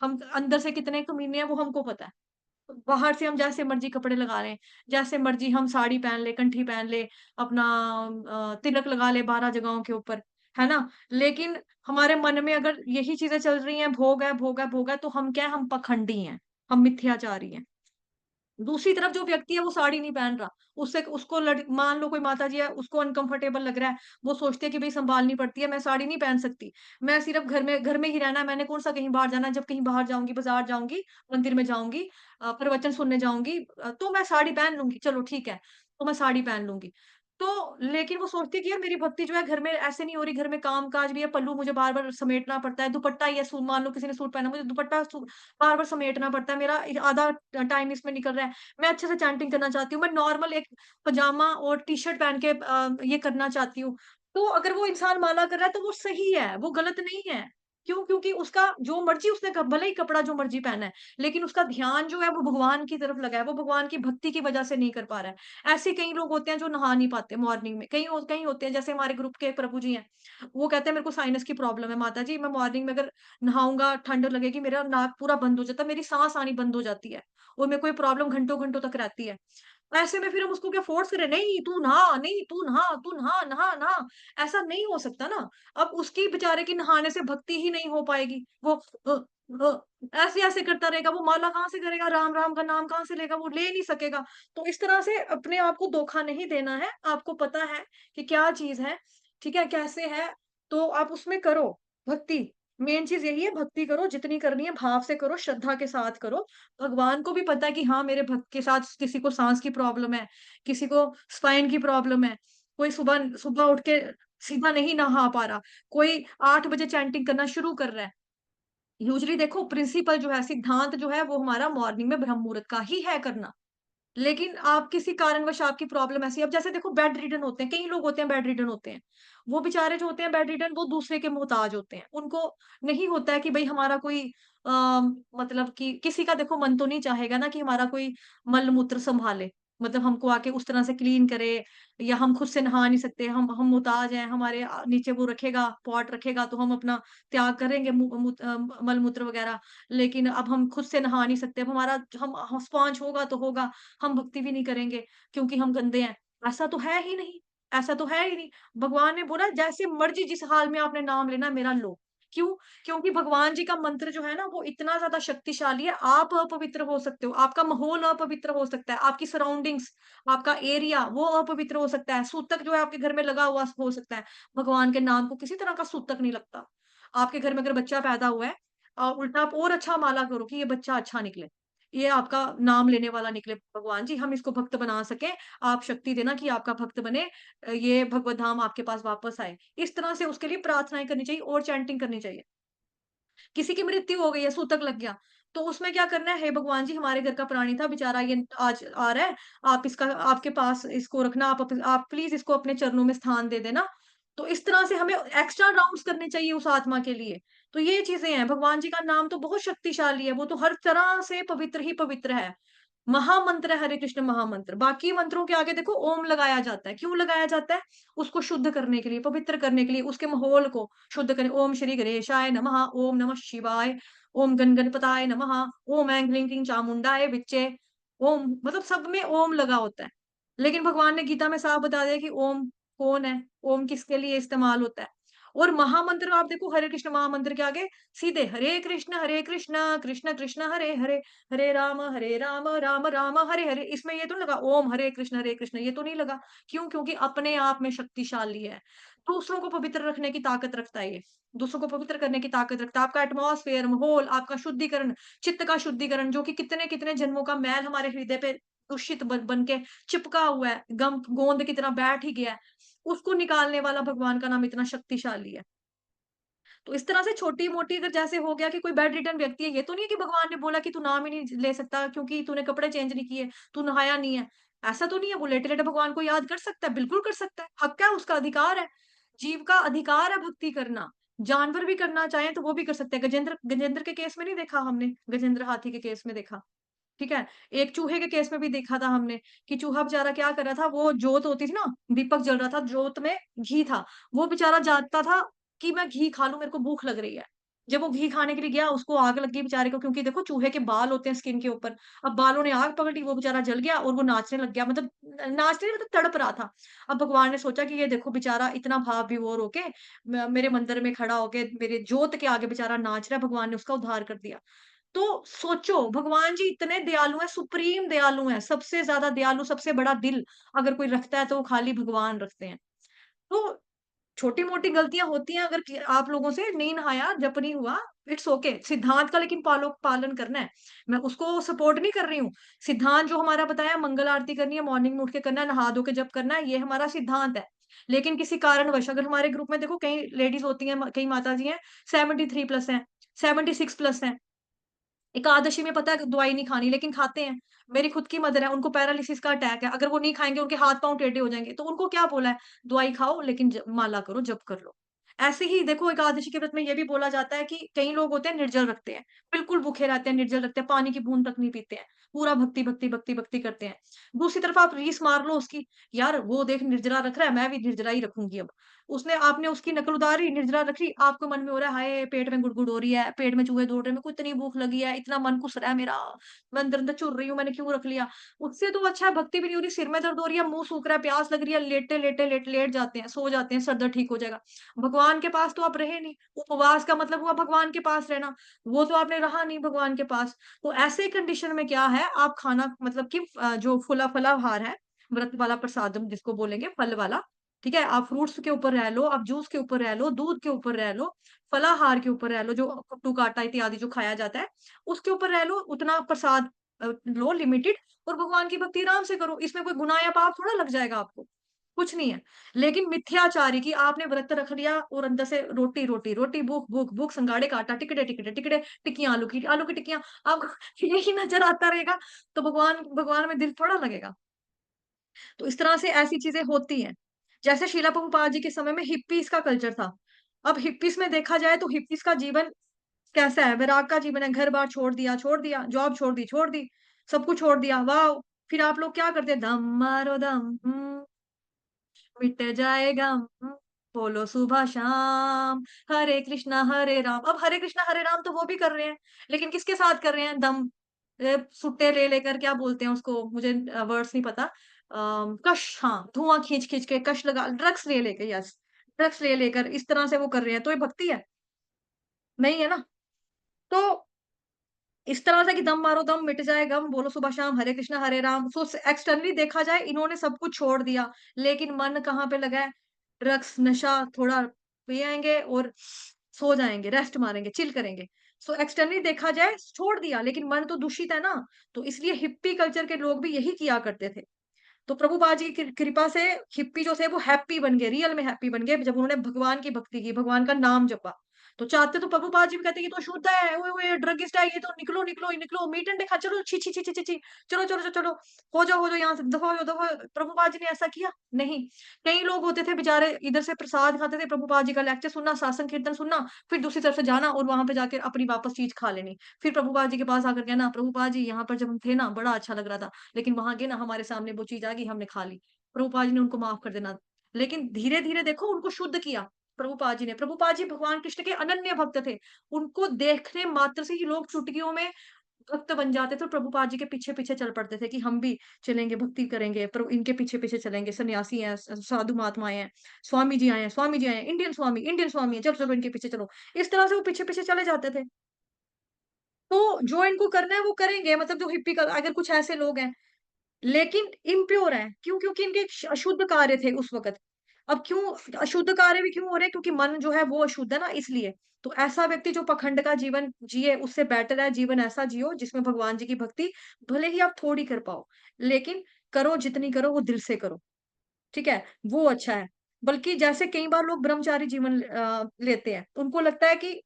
हम अंदर से कितने कमीने हैं, वो हमको पता है। बाहर से हम जैसे मर्ज़ी कपड़े लगा लें, जैसे मर्ज़ी हम साड़ी पहन लें, कंठी पहन लें, अपना तिलक लगा लें 12 जगहों के ऊपर, है ना? लेकिन हमारे मन में अगर यही चीज़ें चल रही हैं, भोग है, भोग है, भोग है, तो हम क्या है? हम पाखंडी हैं, हम मिथ्याचारी हैं। दूसरी तरफ जो व्यक्ति है वो साड़ी नहीं पहन रहा, उससे उसको मान लो कोई माताजी है, उसको अनकंफर्टेबल लग रहा है, वो सोचती है कि भई सँभालनी पड़ती है, मैं साड़ी नहीं पहन सकती, मैं सिर्फ़ घर में ही रहना है, मैंने कौन-सा कहीं बाहर जाना है, जब कहीं बाहर जाऊँगी, बाज़ार जाऊँगी, मंदिर में जाऊँगी प्रवचन सुनने जाऊँगी तो मैं साड़ी पहन लूँगी, चलो ठीक है, तो मैं साड़ी पहन लूँगी। तो लेकिन वो सोचती है कि यार मेरी भक्ति जो है घर में ऐसे नहीं हो रही, घर में काम-काज भी है, पल्लू मुझे बार-बार समेटना पड़ता है, दुपट्टा ही है मान लो किसी ने सूट पहना, मुझे दुपट्टा बार-बार समेटना पड़ता है, मेरा आधा टाइम इसमें निकल रहा है। मैं अच्छे से चैंटिंग करना चाहती हूँ, मैं नॉर्मल एक पजामा और टी-शर्ट पहन के ये करना चाहती हूँ। तो अगर वो इंसान माला कर रहा है तो वो सही है, वो गलत नहीं है। क्यों? क्योंकि उसका जो मर्ज़ी उसने भले ही कपड़ा जो मर्ज़ी पहना है, लेकिन उसका ध्यान जो है वो भगवान की तरफ लगा है, वो भगवान की भक्ति की वज़ह से नहीं कर पा रहा है। ऐसे कई लोग होते हैं जो नहा नहीं पाते मॉर्निंग में, कई होते हैं जैसे हमारे ग्रुप के एक प्रभु जी हैं, वो कहते हैं मेरे को साइनस की प्रॉब्लम है माता जी, मैं मॉर्निंग में अगर नहाऊँगा, ठंड लगेगी, मेरा नाक पूरा बंद हो जाता है, मेरी साँस आनी बंद हो जाती है। और मेरे को ये प्रॉब्लम घंटों-घंटों तक रहती है। ऐसे में फिर हम उसको क्या फ़ोर्स करें, नहीं तू नहा, नहीं तू नहा, तू नहा, नहा, नहा। ऐसा नहीं हो सकता ना। अब उसकी बेचारे की नहाने से भक्ति ही नहीं हो पाएगी। वो ऐसे-ऐसे करता रहेगा, वो माला कहाँ से करेगा, राम-राम का नाम कहाँ से लेगा, वो ले नहीं सकेगा। तो इस तरह से अपने आप को धोखा नहीं देना है। आपको पता है कि क्या चीज़ है, ठीक है, कैसे है, तो आप उसमें करो भक्ति। मेन चीज़ यही है भक्ति करो, जितनी करनी है भाव से करो, श्रद्धा के साथ करो। भगवान को भी पता है कि हाँ, मेरे भक्त के साथ किसी को साँस की प्रॉब्लम है, किसी को स्पाइन की प्रॉब्लम है, कोई सुबह सुबह उठ के सीधा नहीं नहा पा रहा, कोई 8 बजे चैंटिंग करना शुरू कर रहा है। यूजुअली देखो प्रिंसिपल जो है, सिद्धांत जो है वो हमारा मॉर्निंग में ब्रह्म मुहूर्त का ही है करना। लेकिन आप किसी कारणवश आपकी प्रॉब्लम ऐसी है अब जैसे देखो बेड रिडन होते हैं, कई लोग होते हैं बेड रिडन होते हैं। वो बेचारे जो होते हैं बेड रिडन वो दूसरे के मोहताज होते हैं। उनको नहीं होता है कि भई हमारा कोई अ, मतलब कि किसी का देखो मन तो नहीं चाहेगा ना कि हमारा कोई मल-मूत्र सँभाले। मतलब हमको आके उस तरह से क्लीन करे या हम खुद से नहा नहीं सकते, हम मोहताज हैं, हमारे नीचे वो रखेगा, पॉट रखेगा तो हम अपना त्याग करेंगे मल-मूत्र वगैरह। लेकिन अब हम खुद से नहा नहीं सकते, अब हमारा हम स्पॉन्ज होगा तो होगा, हम भक्ति भी नहीं करेंगे क्योंकि हम गंदे हैं। ऐसा तो है ही नहीं, ऐसा तो है ही नहीं। भगवान ने बोला जैसे मर्ज़ी जिस हाल में आपने नाम लेना मेरा लो। क्यों? क्योंकि भगवान जी का मंत्र जो है ना वो इतना ज़्यादा शक्तिशाली है, आप अपवित्र हो सकते हो, आपका माहौल अपवित्र हो सकता है, आपकी सराउंडिंग्स, आपका एरिया वो अपवित्र हो सकता है, सूतक जो है आपके घर में लगा हुआ हो सकता है। भगवान के नाम को किसी तरह का सूतक नहीं लगता। आपके घर में अगर बच्चा पैदा हुआ है उल्टा आप और अच्छा माला करो कि ये बच्चा अच्छा निकले। ये आपका नाम लेने वाला निकले भगवान जी हम इसको भक्त बना सकें, आप शक्ति देना कि आपका भक्त बने ये भगवत धाम आपके पास वापस आए। इस तरह से उसके लिए प्रार्थनाएँ करनी चाहिए और चैंटिंग करनी चाहिए। किसी की मृत्यु हो गई है, सूतक लग गया, तो उसमें क्या करना है, हे भगवान जी हमारे घर का प्राणी था बेचारा ये आज आ रहा है, आप इसका आपके पास इसको रखना, आप प्लीज़ इसको अपने चरणों में स्थान दे देना। तो इस तरह से हमें एक्स्ट्रा राउंड्स करने चाहिए उस आत्मा के लिए। तो ये चीज़ें हैं, भगवान जी का नाम तो बहुत शक्तिशाली है, वो तो हर तरह से पवित्र ही पवित्र है। महामंत्र है हरे कृष्ण महामंत्र। बाकी मंत्रों के आगे देखो ओम लगाया जाता है। क्यों लगाया जाता है? उसको शुद्ध करने के लिए, पवित्र करने के लिए, उसके माहौल को शुद्ध करें। ओम श्री गणेशाय नमः, ओम नमः शिवाय, ओम गण गणपताय नमः, ओम ऐं ह्रीं क्लीं चामुंडाय विच्चे, ओम मतलब सब में ओम लगा होता है। लेकिन भगवान ने गीता में साफ बता दिया कि ओम कौन है? ओम किसके लिए इस्तेमाल होता है? और महामंत्र आप देखो हरे कृष्ण महामंत्र के आगे सीधे हरे कृष्ण, कृष्ण कृष्ण हरे हरे, हरे राम, राम राम हरे हरे। इसमें ये तो नहीं लगा ओम हरे कृष्ण ये तो नहीं लगा। क्यों? क्योंकि अपने आप में शक्तिशाली है। दूसरों को पवित्र रखने की ताकत रखता है ये। दूसरों को पवित्र करने की ताकत रखता है। आपका एटमॉस्फेयर, माहौल, आपका शुद्धिकरण, चित्त का शुद्धिकरण जो कि कितने-कितने जन्मों का मैल हमारे हृदय पे दूषित बन के चिपका हुआ है, गम गोंद की तरह बैठ ही गया है। उसको निकालने वाला भगवान का नाम इतना शक्तिशाली है। तो इस तरह से छोटी-मोटी अगर जैसे हो गया कि कोई बेड रिडन व्यक्ति है, ये तो नहीं है कि भगवान ने बोला कि तू नाम ही नहीं ले सकता क्योंकि तूने कपड़े चेंज नहीं किए, तू नहाया नहीं है। ऐसा तो नहीं है, वो लेटे-लेटे भगवान को याद कर सकता है, बिल्कुल कर सकता है, हक है, उसका अधिकार है। जीव का अधिकार है भक्ति करना। जानवर भी करना चाहें तो वो भी कर सकते हैं। गजेंद्र गजेंद्र के केस में नहीं देखा हमने, गजेंद्र हाथी के केस में देखा, ठीक है? एक चूहे के केस में भी देखा था हमने कि चूहा बेचारा क्या कर रहा था, वो जोत होती थी ना, दीपक जल रहा था, जोत में घी था। वो बेचारा जागता था कि मैं घी खा लूँ, मेरे को भूख लग रही है। जब वो घी खाने के लिए गया, उसको आग लग गई बेचारे को, क्योंकि देखो चूहे के बाल होते हैं स्किन के ऊपर। अब बालों ने आग पकड़ ली, वो बेचारा जल गया और वो नाचने लग गया, मतलब नाचने नहीं, मतलब तड़प रहा था। अब भगवान ने सोचा कि ये देखो बेचारा इतना भाव विभोर होके मेरे मंदिर में खड़ा होके मेरे जोत के आगे बेचारा नाच रहा है, भगवान ने उसका उद्धार कर दिया। तो सोचो, भगवान जी इतने दयालु हैं, सुप्रीम दयालु हैं, सबसे ज्यादा दयालु, सबसे बड़ा दिल अगर कोई रखता है तो वो खाली भगवान रखते हैं। तो छोटी-मोटी गलतियाँ होती हैं, अगर कि आप लोगों से नहीं नहाया, जप नहीं हुआ, इट्स ओके। सिद्धांत का लेकिन पालन करना है। मैं उसको सपोर्ट नहीं कर रही हूँ। सिद्धांत जो हमारा बताया, मंगल आरती करनी है, मॉर्निंग में उठ के करना है, नहा धो के जप करना है, ये हमारा सिद्धांत है। लेकिन किसी कारणवश अगर हमारे ग्रुप में देखो कई लेडीज़ होती हैं, कई माताजी हैं, 73 प्लस हैं, 76 प्लस हैं। एकादशी में पता है दवाई नहीं खानी, लेकिन खाते हैं। मेरी खुद की मदर है, उनको पैरालिसिस का अटैक है, अगर वो नहीं खाएँगे उनके हाथ-पाँव टेढ़े हो जाएँगे, तो उनको क्या बोला है, दवाई खाओ लेकिन माला करो, जप कर लो। ऐसे ही देखो एकादशी के व्रत में ये भी बोला जाता है कि कई लोग होते हैं निर्जल रखते हैं, बिल्कुल भूखे रहते हैं, निर्जल रखते हैं, पानी की बूंद तक नहीं पीते हैं, पूरा भक्ति, भक्ति, भक्ति, भक्ति करते हैं। दूसरी तरफ आप रीस मार लो उसकी, यार वो देख निर्जला रख रहा है, मैं भी निर्जला ही रखूँगी अब। आपने उसकी नकल उतारी, निर्जला रखी, आपको मन में हो रहा है, हाय पेट में गुड़गुड़ हो रही है, पेट में चूहे दौड़ रहे हैं, मेरे को इतनी भूख लगी है, इतना मन कुस रहा है मेरा, मैं अंदर-अंदर चुर रही हूँ, मैंने क्यों रख लिया? उससे तो अच्छा है भक्ति भी नहीं हो रही, सिर में दर्द हो रही है, मुँह सूख रहा है, प्यास लग रही है, लेटे-लेटे लेट जाते हैं, सो जाते हैं, सर दर्द ठीक हो जाएगा। भगवान के पास तो आप रहे नहीं, उपवास का मतलब हुआ भगवान के पास रहना, वो तो आपने रहा नहीं भगवान के पास। तो ऐसे कंडीशन में क्या है, आप खाना मतलब कि जो फलाहार है, व्रत वाला प्रसादम जिसको बोलेंगे, फल वाला, ठीक है? आप फ्रूट्स के ऊपर रह लो, आप जूस के ऊपर रह लो, दूध के ऊपर रह लो, फलाहार के ऊपर रह लो, जो कुट्टू काटा इत्यादि जो खाया जाता है, उसके ऊपर रह लो, उतना प्रसाद लो लिमिटेड, और भगवान की भक्ति आराम से करो। इसमें कोई गुनाह या पाप थोड़ा लग जाएगा आपको, कुछ नहीं है। लेकिन मिथ्याचारी की आपने व्रत रख लिया और अंदर से रोटी, रोटी, रोटी, भूख, भूख, भूख, संगाड़े काटा, टिकड़े, टिकड़े, टिकड़े, टिक्कियाँ आलू की टिक्कियाँ, आपको यही नज़र आता रहेगा, तो भगवान भगवान में दिल थोड़ा लगेगा। तो इस तरह से ऐसी चीज़ें होती हैं। जैसे शीला प्रभुपाद जी के समय में हिप्पीज़ का कल्चर था। अब हिप्पीज़ में देखा जाए तो हिप्पीज़ का जीवन कैसा है? वैराग का जीवन है, घर-बार छोड़ दिया, जॉब छोड़ दी, सब कुछ छोड़ दिया, वाओ! फिर आप लोग क्या करते हैं? दम मारो दम, मिट जाए गम, बोलो सुबह शाम, हरे कृष्णा हरे राम। अब हरे कृष्णा हरे राम तो वो भी कर रहे हैं, लेकिन किसके साथ कर रहे हैं? सुट्टे ले लेकर, क्या बोलते हैं उसको, मुझे वर्ड्स नहीं पता। कश, हाँ, धुआँ खींच-खींच के कश लगा, ड्रग्स ले लेके, यस, ड्रग्स ले लेकर इस तरह से वो कर रहे हैं, तो ये भक्ति है? नहीं है ना? तो इस तरह से कि दम मारो दम, मिट जाए गम, बोलो सुबह शाम, हरे कृष्णा हरे राम। सो एक्सटर्नली देखा जाए इन्होंने सब कुछ छोड़ दिया, लेकिन मन कहाँ पे लगा है? ड्रग्स, नशा, थोड़ा पिएँगे और सो जाएँगे, रेस्ट मारेंगे, चिल करेंगे। सो एक्सटर्नली देखा जाए छोड़ दिया, लेकिन मन तो दूषित है ना, तो इसलिए हिप्पी कल्चर के लोग भी यही किया करते थे। तो प्रभुपाद जी की कृपा से हिप्पी जो थे वो हैप्पी बन गए, रियल में हैप्पी बन गए जब उन्होंने भगवान की भक्ति की, भगवान का नाम जपा। तो चाहते तो प्रभुपाद जी भी कहते हैं ये तो अशुद्ध है, ओए ओए ड्रगिस्ट है, ये तो निकलो, निकलो, निकलो, मीट एंड खा, चलो, छी, छी, छी, छी, छी, छी, चलो, चलो, चलो, चलो, हो जाओ यहाँ से, दफा हो जाओ, दफा हो जाओ। प्रभुपाद जी ने ऐसा किया? नहीं। कई लोग होते थे बेचारे, इधर से प्रसाद खाते थे, प्रभुपाद जी का लेक्चर सुनना, सत्संग कीर्तन सुनना, फिर दूसरी तरफ से जाना और वहां पे जाकर अपनी वापस चीज खा लेनी। फिर प्रभुपाद जी के पास आकर कहना, प्रभुपाद जी यहाँ पर जब हम थे ना बड़ा अच्छा लग रहा था, लेकिन वहां गए ना हमारे सामने वो चीज आ गई, हमने खा ली। प्रभुपाद जी ने उनको माफ कर देना। लेकिन धीरे-धीरे देखो उनको शुद्ध किया प्रभुपाद जी ने। प्रभुपाद जी भगवान कृष्ण के अनन्य भक्त थे। उनको देखने मात्र से ही लोग चुटकियों में भक्त बन जाते थे और प्रभुपाद जी के पीछे-पीछे चल पड़ते थे कि हम भी चलेंगे, भक्ति करेंगे, इनके पीछे-पीछे चलेंगे। सन्यासी हैं, साधु महात्माएँ हैं, स्वामी जी आए हैं, इंडियन स्वामी है, चलो, चलो इनके पीछे चलो। इस तरह से वो पीछे-पीछे चले जाते थे। तो जो इनको करना है वो करेंगे, मतलब जो हिप्पी का अगर कुछ ऐसे लोग हैं लेकिन इम्प्योर हैं। क्यों? क्योंकि इनके अशुद्ध कार्य थे उस वक़्त। अब क्यों अशुद्ध कार्य भी क्यों हो रहे हैं? क्योंकि मन जो है वो अशुद्ध है ना, इसलिए। तो ऐसा व्यक्ति जो पाखंड का जीवन जिए, उससे बेटर है जीवन ऐसा जियो जिसमें भगवान जी की भक्ति भले ही आप थोड़ी कर पाओ, लेकिन करो जितनी करो वो दिल से करो, ठीक है? वो अच्छा है। बल्कि जैसे कई बार लोग ब्रह्मचारी जीवन लेते हैं। उनको लगता है कि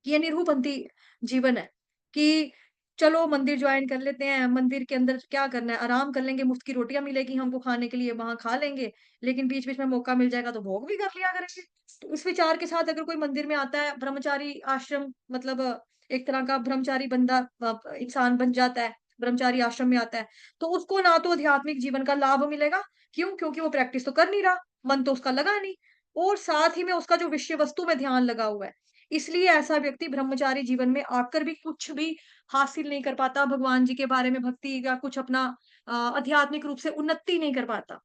ये निरूपंथी जीवन है कि चलो मंदिर जॉइन कर लेते हैं, मंदिर के अंदर क्या करना है, आराम कर लेंगे, मुफ्त की रोटियाँ मिलेगी हमको खाने के लिए, वहाँ खा लेंगे, लेकिन बीच-बीच में मौका मिल जाएगा तो भोग भी कर लिया करेंगे। तो इस विचार के साथ अगर कोई मंदिर में आता है, ब्रह्मचारी आश्रम मतलब एक तरह का ब्रह्मचारी बंदा इंसान बन जाता है, ब्रह्मचारी आश्रम में आता है, तो उसको ना तो आध्यात्मिक जीवन का लाभ मिलेगा, क्यों? क्योंकि वो प्रैक्टिस तो कर नहीं रहा, मन तो उसका लगा नहीं और साथ ही में उसका जो विषय वस्तु में ध्यान लगा हुआ है। इसलिए ऐसा व्यक्ति ब्रह्मचारी जीवन में आकर भी कुछ भी हासिल नहीं कर पाता, भगवान जी के बारे में भक्ति या कुछ अपना आध्यात्मिक रूप से उन्नति नहीं कर पाता।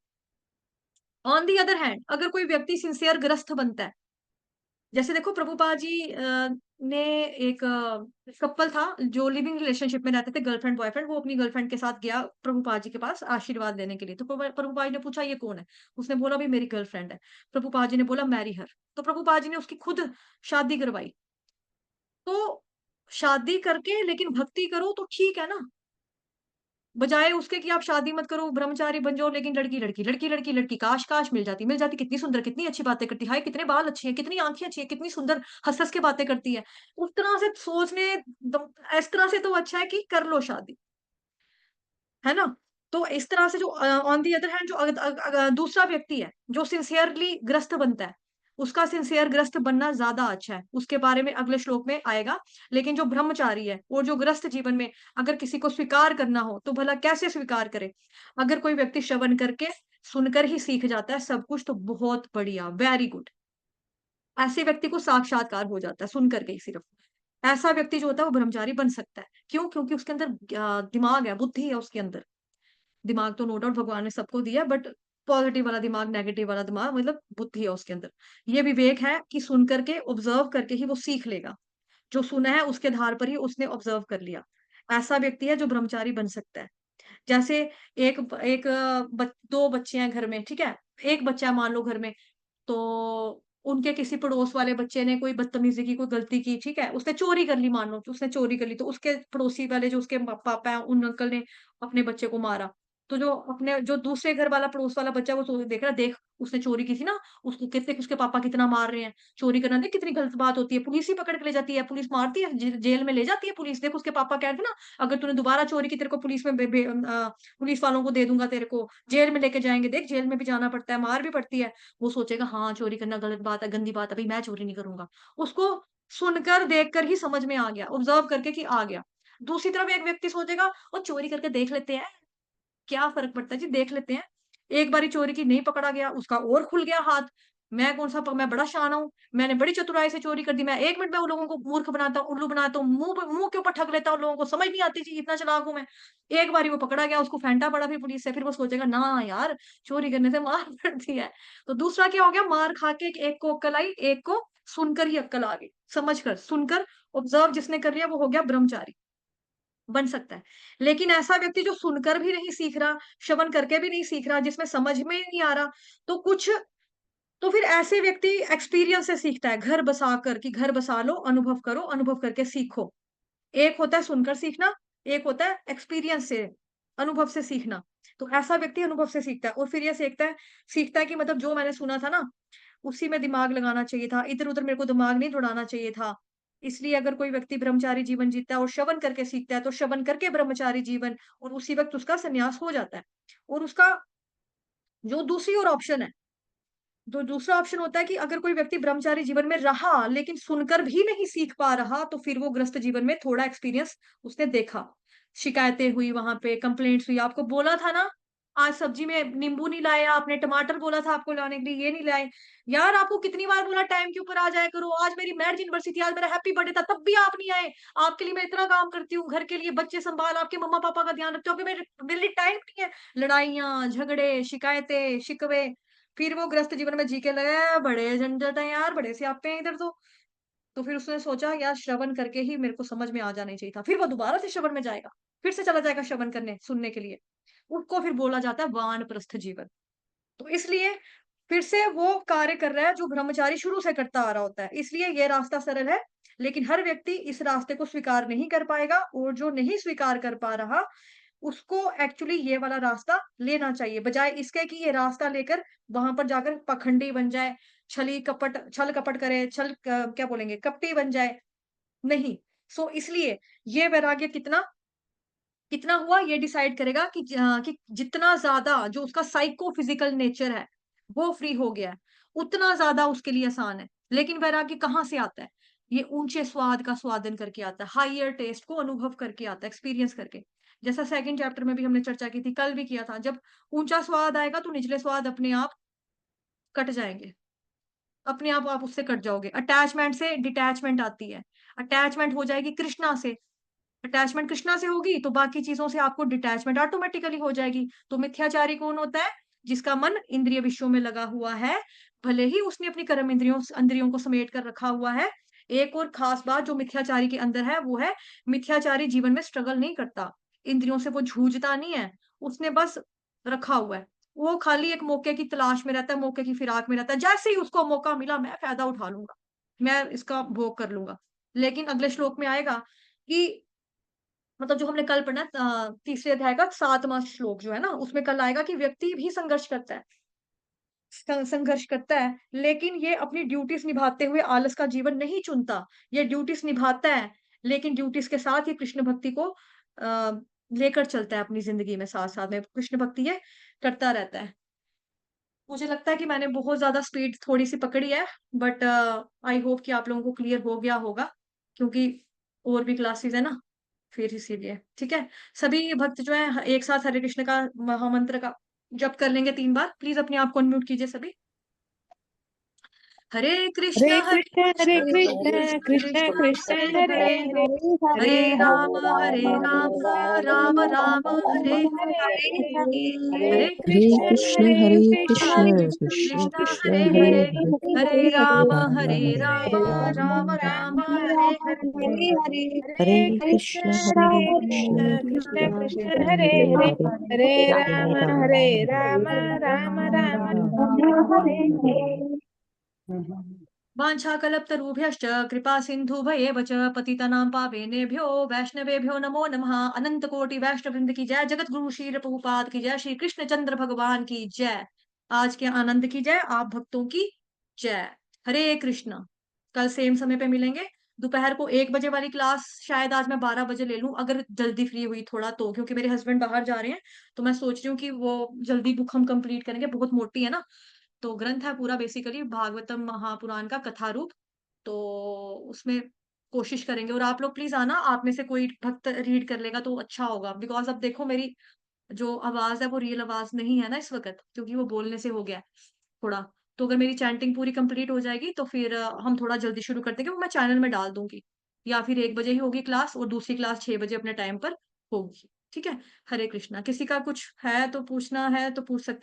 ऑन दी अदर हैंड अगर कोई व्यक्ति सिंसियर गृहस्थ बनता है, जैसे देखो प्रभुपाद जी ने एक कपल था जो लिविंग रिलेशनशिप में रहते थे, गर्लफ्रेंड बॉयफ्रेंड। वो अपनी गर्लफ्रेंड के साथ गया प्रभुपाद जी के पास आशीर्वाद लेने के लिए। तो प्रभुपाद जी ने पूछा ये कौन है? उसने बोला भाई मेरी गर्लफ्रेंड है। प्रभुपाद जी ने बोला मैरी हर। तो प्रभुपाद जी ने उसकी खुद शादी करवाई। तो शादी करके लेकिन भक्ति करो तो ठीक है ना, बजाय उसके कि आप शादी मत करो, ब्रह्मचारी बन जाओ, लेकिन लड़की लड़की लड़की लड़की लड़की काश काश मिल जाती, कितनी सुंदर, कितनी अच्छी बातें करती, हाय कितने बाल अच्छे हैं, कितनी आंखें अच्छी है, कितनी सुंदर हंस हंस के बातें करती है। उस तरह से सोचने इस तरह से तो अच्छा है कि कर लो शादी, है ना? तो इस तरह से जो ऑन दी अदर हैंड जो दूसरा व्यक्ति है जो सिंसियरली ग्रस्त बनता है, उसका सिंसियर ग्रस्त बनना ज्यादा अच्छा है। उसके बारे में अगले श्लोक में आएगा। लेकिन जो ब्रह्मचारी है और जो ग्रस्त जीवन में अगर किसी को स्वीकार करना हो तो भला कैसे स्वीकार करे? अगर कोई व्यक्ति श्रवण करके सुनकर ही सीख जाता है सब कुछ तो बहुत बढ़िया, वेरी गुड। ऐसे व्यक्ति को साक्षात्कार हो जाता है सुन करके ही सिर्फ। ऐसा व्यक्ति जो होता है वो ब्रह्मचारी बन सकता है। क्यों? क्योंकि उसके अंदर दिमाग है, बुद्धि है उसके अंदर। दिमाग तो नो डाउट भगवान ने सबको दिया है, बट पॉजिटिव वाला दिमाग, नेगेटिव वाला दिमाग, मतलब बुद्धि है उसके अंदर। ये विवेक है कि सुन करके ऑब्जर्व करके ही वो सीख लेगा। जो सुना है उसके आधार पर ही उसने ऑब्जर्व कर लिया। ऐसा व्यक्ति है जो ब्रह्मचारी बन सकता है। जैसे एक एक दो बच्चे हैं घर में, ठीक है? एक बच्चा है मान लो घर में, तो उनके किसी पड़ोस वाले बच्चे ने कोई बदतमीजी की, कोई गलती की, ठीक है? उसने चोरी कर ली, मान लो उसने चोरी कर ली, तो उसके पड़ोसी वाले जो उसके पापा हैं, उन अंकल ने अपने बच्चे को मारा। तो जो दूसरे घर वाला पड़ोस वाला बच्चा, वो देख रहा, देख उसने चोरी की थी ना, उसको कितने उसके पापा कितना मार रहे हैं। चोरी करना देख कितनी गलत बात होती है, पुलिस ही पकड़ के ले जाती है, पुलिस मारती है, जेल में ले जाती है पुलिस। देख उसके पापा कहते ना, अगर तूने दोबारा चोरी की तेरे को पुलिस में पुलिस वालों को दे दूंगा, तेरे को जेल में लेके जाएंगे। देख जेल में भी जाना पड़ता है, मार भी पड़ती है। वो सोचेगा हाँ चोरी करना गलत बात है, गंदी बात है, भाई मैं चोरी नहीं करूंगा। उसको सुनकर देखकर ही समझ में आ गया, ऑब्जर्व करके कि आ गया। दूसरी तरफ एक व्यक्ति सोचेगा वो चोरी करके देख लेते हैं, क्या फर्क पड़ता है जी, देख लेते हैं। एक बारी चोरी की, नहीं पकड़ा गया, उसका और खुल गया हाथ। मैं कौन सा मैं बड़ा शाना हूँ, मैंने बड़ी चतुराई से चोरी कर दी, मैं 1 मिनट में उन लोगों को मूर्ख बनाता हूँ, उल्लू बनाता हूँ, मुंह के ऊपर ठग लेता हूँ, लोगों को समझ नहीं आती जी, इतना चालाक हूँ मैं। एक बारी वो पकड़ा गया, उसको फेंटा पड़ा फिर पुलिस से, फिर वो सोचेगा ना यार चोरी करने से मार पड़ती है। तो दूसरा क्या हो गया, मार खा के एक को अक्ल आई, एक को सुनकर ही अक्ल आ गई। समझकर, सुनकर ऑब्जर्व जिसने कर लिया वो हो गया ब्रह्मचारी, बन सकता है। लेकिन ऐसा व्यक्ति जो सुनकर भी नहीं सीख रहा, श्रवण करके भी नहीं सीख रहा, जिसमें समझ में ही नहीं आ रहा, तो कुछ तो फिर ऐसे व्यक्ति एक्सपीरियंस से सीखता है, घर बसा कर, कि घर बसा लो, अनुभव करो, अनुभव करके सीखो। एक होता है सुनकर सीखना, एक होता है एक्सपीरियंस से, अनुभव से सीखना। तो ऐसा व्यक्ति अनुभव से सीखता है और फिर ये सीखता है कि मतलब जो मैंने सुना था ना, उसी में दिमाग लगाना चाहिए था, इधर-उधर मेरे को दिमाग नहीं दौड़ाना चाहिए था। इसलिए अगर कोई व्यक्ति ब्रह्मचारी जीवन जीता है और श्रवण करके सीखता है, तो श्रवण करके ब्रह्मचारी जीवन, और उसी वक़्त उसका संन्यास हो जाता है। और उसका जो दूसरी ओर ऑप्शन है, जो दूसरा ऑप्शन होता है कि अगर कोई व्यक्ति ब्रह्मचारी जीवन में रहा, लेकिन सुनकर भी नहीं सीख पा रहा, तो फिर वो गृहस्थ जीवन में थोड़ा एक्सपीरियंस उसने देखा। शिकायतें हुई वहाँ पे, कंप्लेंट्स हुई, आपको बोला था ना, आज सब्जी में नींबू नहीं लाए आपने, टमाटर बोला था आपको लाने के लिए, ये नहीं लाए। यार आपको कितनी बार बोला टाइम के ऊपर आ जाया करो, आज मेरी मैरिज एनिवर्सरी थी, आज मेरा हैप्पी बर्थडे था, तब भी आप नहीं आए। आपके लिए मैं इतना काम करती हूँ, घर के लिए, बच्चे संभाल, आपके मम्मा-पापा का ध्यान रखती हूँ, अभी मेरे लिए टाइम नहीं है। लड़ाइयाँ, झगड़े, शिकायतें, शिकवे, फिर वो गृहस्थ जीवन में जी के लगा, बड़े झंझट हैं यार, बड़े स्यापे हैं इधर तो। तो फिर उसने सोचा यार श्रवण करके ही मेरे को समझ में आ जाना चाहिए था। फिर वो दोबारा से श्रवण में जाएगा, फिर से चला जाएगा श्रवण करने, सुनने के लिए। उसको फिर बोला जाता है वानप्रस्थ जीवन। तो इसलिए फिर से वो कार्य कर रहा है जो ब्रह्मचारी शुरू से करता आ रहा होता है। इसलिए ये रास्ता सरल है, लेकिन हर व्यक्ति इस रास्ते को स्वीकार नहीं कर पाएगा, और जो नहीं स्वीकार कर पा रहा, उसको एक्चुअली ये वाला रास्ता लेना चाहिए, बजाय इसके कि ये रास्ता लेकर वहां पर जाकर पखंडी बन जाए, छल कपट करे, क्या बोलेंगे, कपटी बन जाए। नहीं। सो इसलिए ये वैराग्य कितना कितना हुआ, ये डिसाइड करेगा कि जितना ज्यादा जो उसका साइको फिजिकल नेचर है वो फ्री हो गया है, उतना ज्यादा उसके लिए आसान है। लेकिन वैराग्य कहाँ से आता है? ये ऊंचे स्वाद का स्वादन करके आता है, हायर टेस्ट को अनुभव करके आता है, एक्सपीरियंस करके। जैसा सेकंड चैप्टर में भी हमने चर्चा की थी, कल भी किया था, जब ऊंचा स्वाद आएगा तो निचले स्वाद अपने आप कट जाएंगे। अपने आप उससे कट जाओगे। अटैचमेंट से डिटैचमेंट आती है, अटैचमेंट हो जाएगी कृष्णा से, अटैचमेंट कृष्णा से होगी तो बाकी चीजों से आपको डिटैचमेंट ऑटोमेटिकली हो जाएगी। तो मिथ्याचारी कौन होता है? जिसका मन इंद्रिय विषयों में लगा हुआ है, भले ही उसने अपनी कर्म इंद्रियों इंद्रियों को समेट कर रखा हुआ है। एक और खास बात जो मिथ्याचारी के अंदर है वो है, मिथ्याचारी जीवन में स्ट्रगल नहीं करता, इंद्रियों से वो जूझता नहीं है, उसने बस रखा हुआ है। वो खाली एक मौके की तलाश में रहता है, मौके की फिराक में रहता है, जैसे ही उसको मौका मिला मैं फायदा उठा लूंगा, मैं इसका भोग कर लूंगा। लेकिन अगले श्लोक में आएगा कि मतलब जो हमने कल पढ़ा तीसरे अध्याय का 7वां श्लोक जो है ना, उसमें कल आएगा कि व्यक्ति भी संघर्ष करता है, संघर्ष करता है, लेकिन ये अपनी ड्यूटीज निभाते हुए आलस का जीवन नहीं चुनता। ये ड्यूटीज निभाता है, लेकिन ड्यूटीज के साथ ये कृष्ण भक्ति को लेकर चलता है अपनी जिंदगी में, साथ साथ में कृष्ण भक्ति ये करता रहता है। मुझे लगता है कि मैंने बहुत ज्यादा स्पीड थोड़ी सी पकड़ी है, बट आई होप कि आप लोगों को क्लियर हो गया होगा, क्योंकि और भी क्लासेस है ना, फिर इसीलिए ठीक है। सभी भक्त जो है एक साथ हरे कृष्ण का महामंत्र का जप कर लेंगे 3 बार। प्लीज अपने आप को अनम्यूट कीजिए सभी। हरे हरे कृष्ण कृष्ण कृष्ण कृष्ण कृष्ण हरे हरे हरे, हरे हरे हरे राम राम राम राम राम हरे हरे हरे, हरे हरे हरे हरे कृष्ण कृष्ण कृष्ण हरे कृष्ण कृष्ण कृष्ण कृष्ण कृष्ण कृष्ण हरे हरे हरे, हरे हरे राम हरे राम राम राम राम हरे हरे। हरे हरे कृष्ण कृष्ण हरे कृष्ण कृष्ण कृष्ण कृष्ण कृष्ण कृष्ण हरे हरे हरे हरे हरे राम राम राम हरे वाञ्छाकल्पतरुभ्यश्च कृपा सिन्धुभयेव च पतितनां पावनेभ्यो वैष्णवेभ्यो नमो नमः। अनंत कोटि वैष्णव वृंद की जय, जगत गुरु श्री प्रभुपाद की जय, श्री कृष्ण चंद्र भगवान की जय, आज के आनंद की जय, आप भक्तों की जय। हरे कृष्ण। कल सेम समय पे मिलेंगे। दोपहर को 1 बजे वाली क्लास शायद आज मैं 12 बजे ले लूं, अगर जल्दी फ्री हुई थोड़ा तो, क्योंकि मेरे हस्बैंड बाहर जा रहे हैं, तो मैं सोच रही हूँ कि वो जल्दी बुक हम कंप्लीट करेंगे, बहुत मोटी है ना। तो ग्रंथ है पूरा बेसिकली भागवतम महापुराण का कथा रूप, तो उसमें कोशिश करेंगे। और आप लोग प्लीज आना, आप में से कोई भक्त रीड कर लेगा तो अच्छा होगा, बिकॉज अब देखो मेरी जो आवाज है वो रियल आवाज नहीं है ना इस वक्त, क्योंकि वो बोलने से हो गया है थोड़ा। तो अगर मेरी चैंटिंग पूरी कंप्लीट हो जाएगी तो फिर हम थोड़ा जल्दी शुरू कर देंगे, वो मैं चैनल में डाल दूंगी, या फिर 1 बजे ही होगी क्लास और दूसरी क्लास 6 बजे अपने टाइम पर होगी। ठीक है। हरे कृष्णा। किसी का कुछ है तो पूछना है तो पूछ सकता है।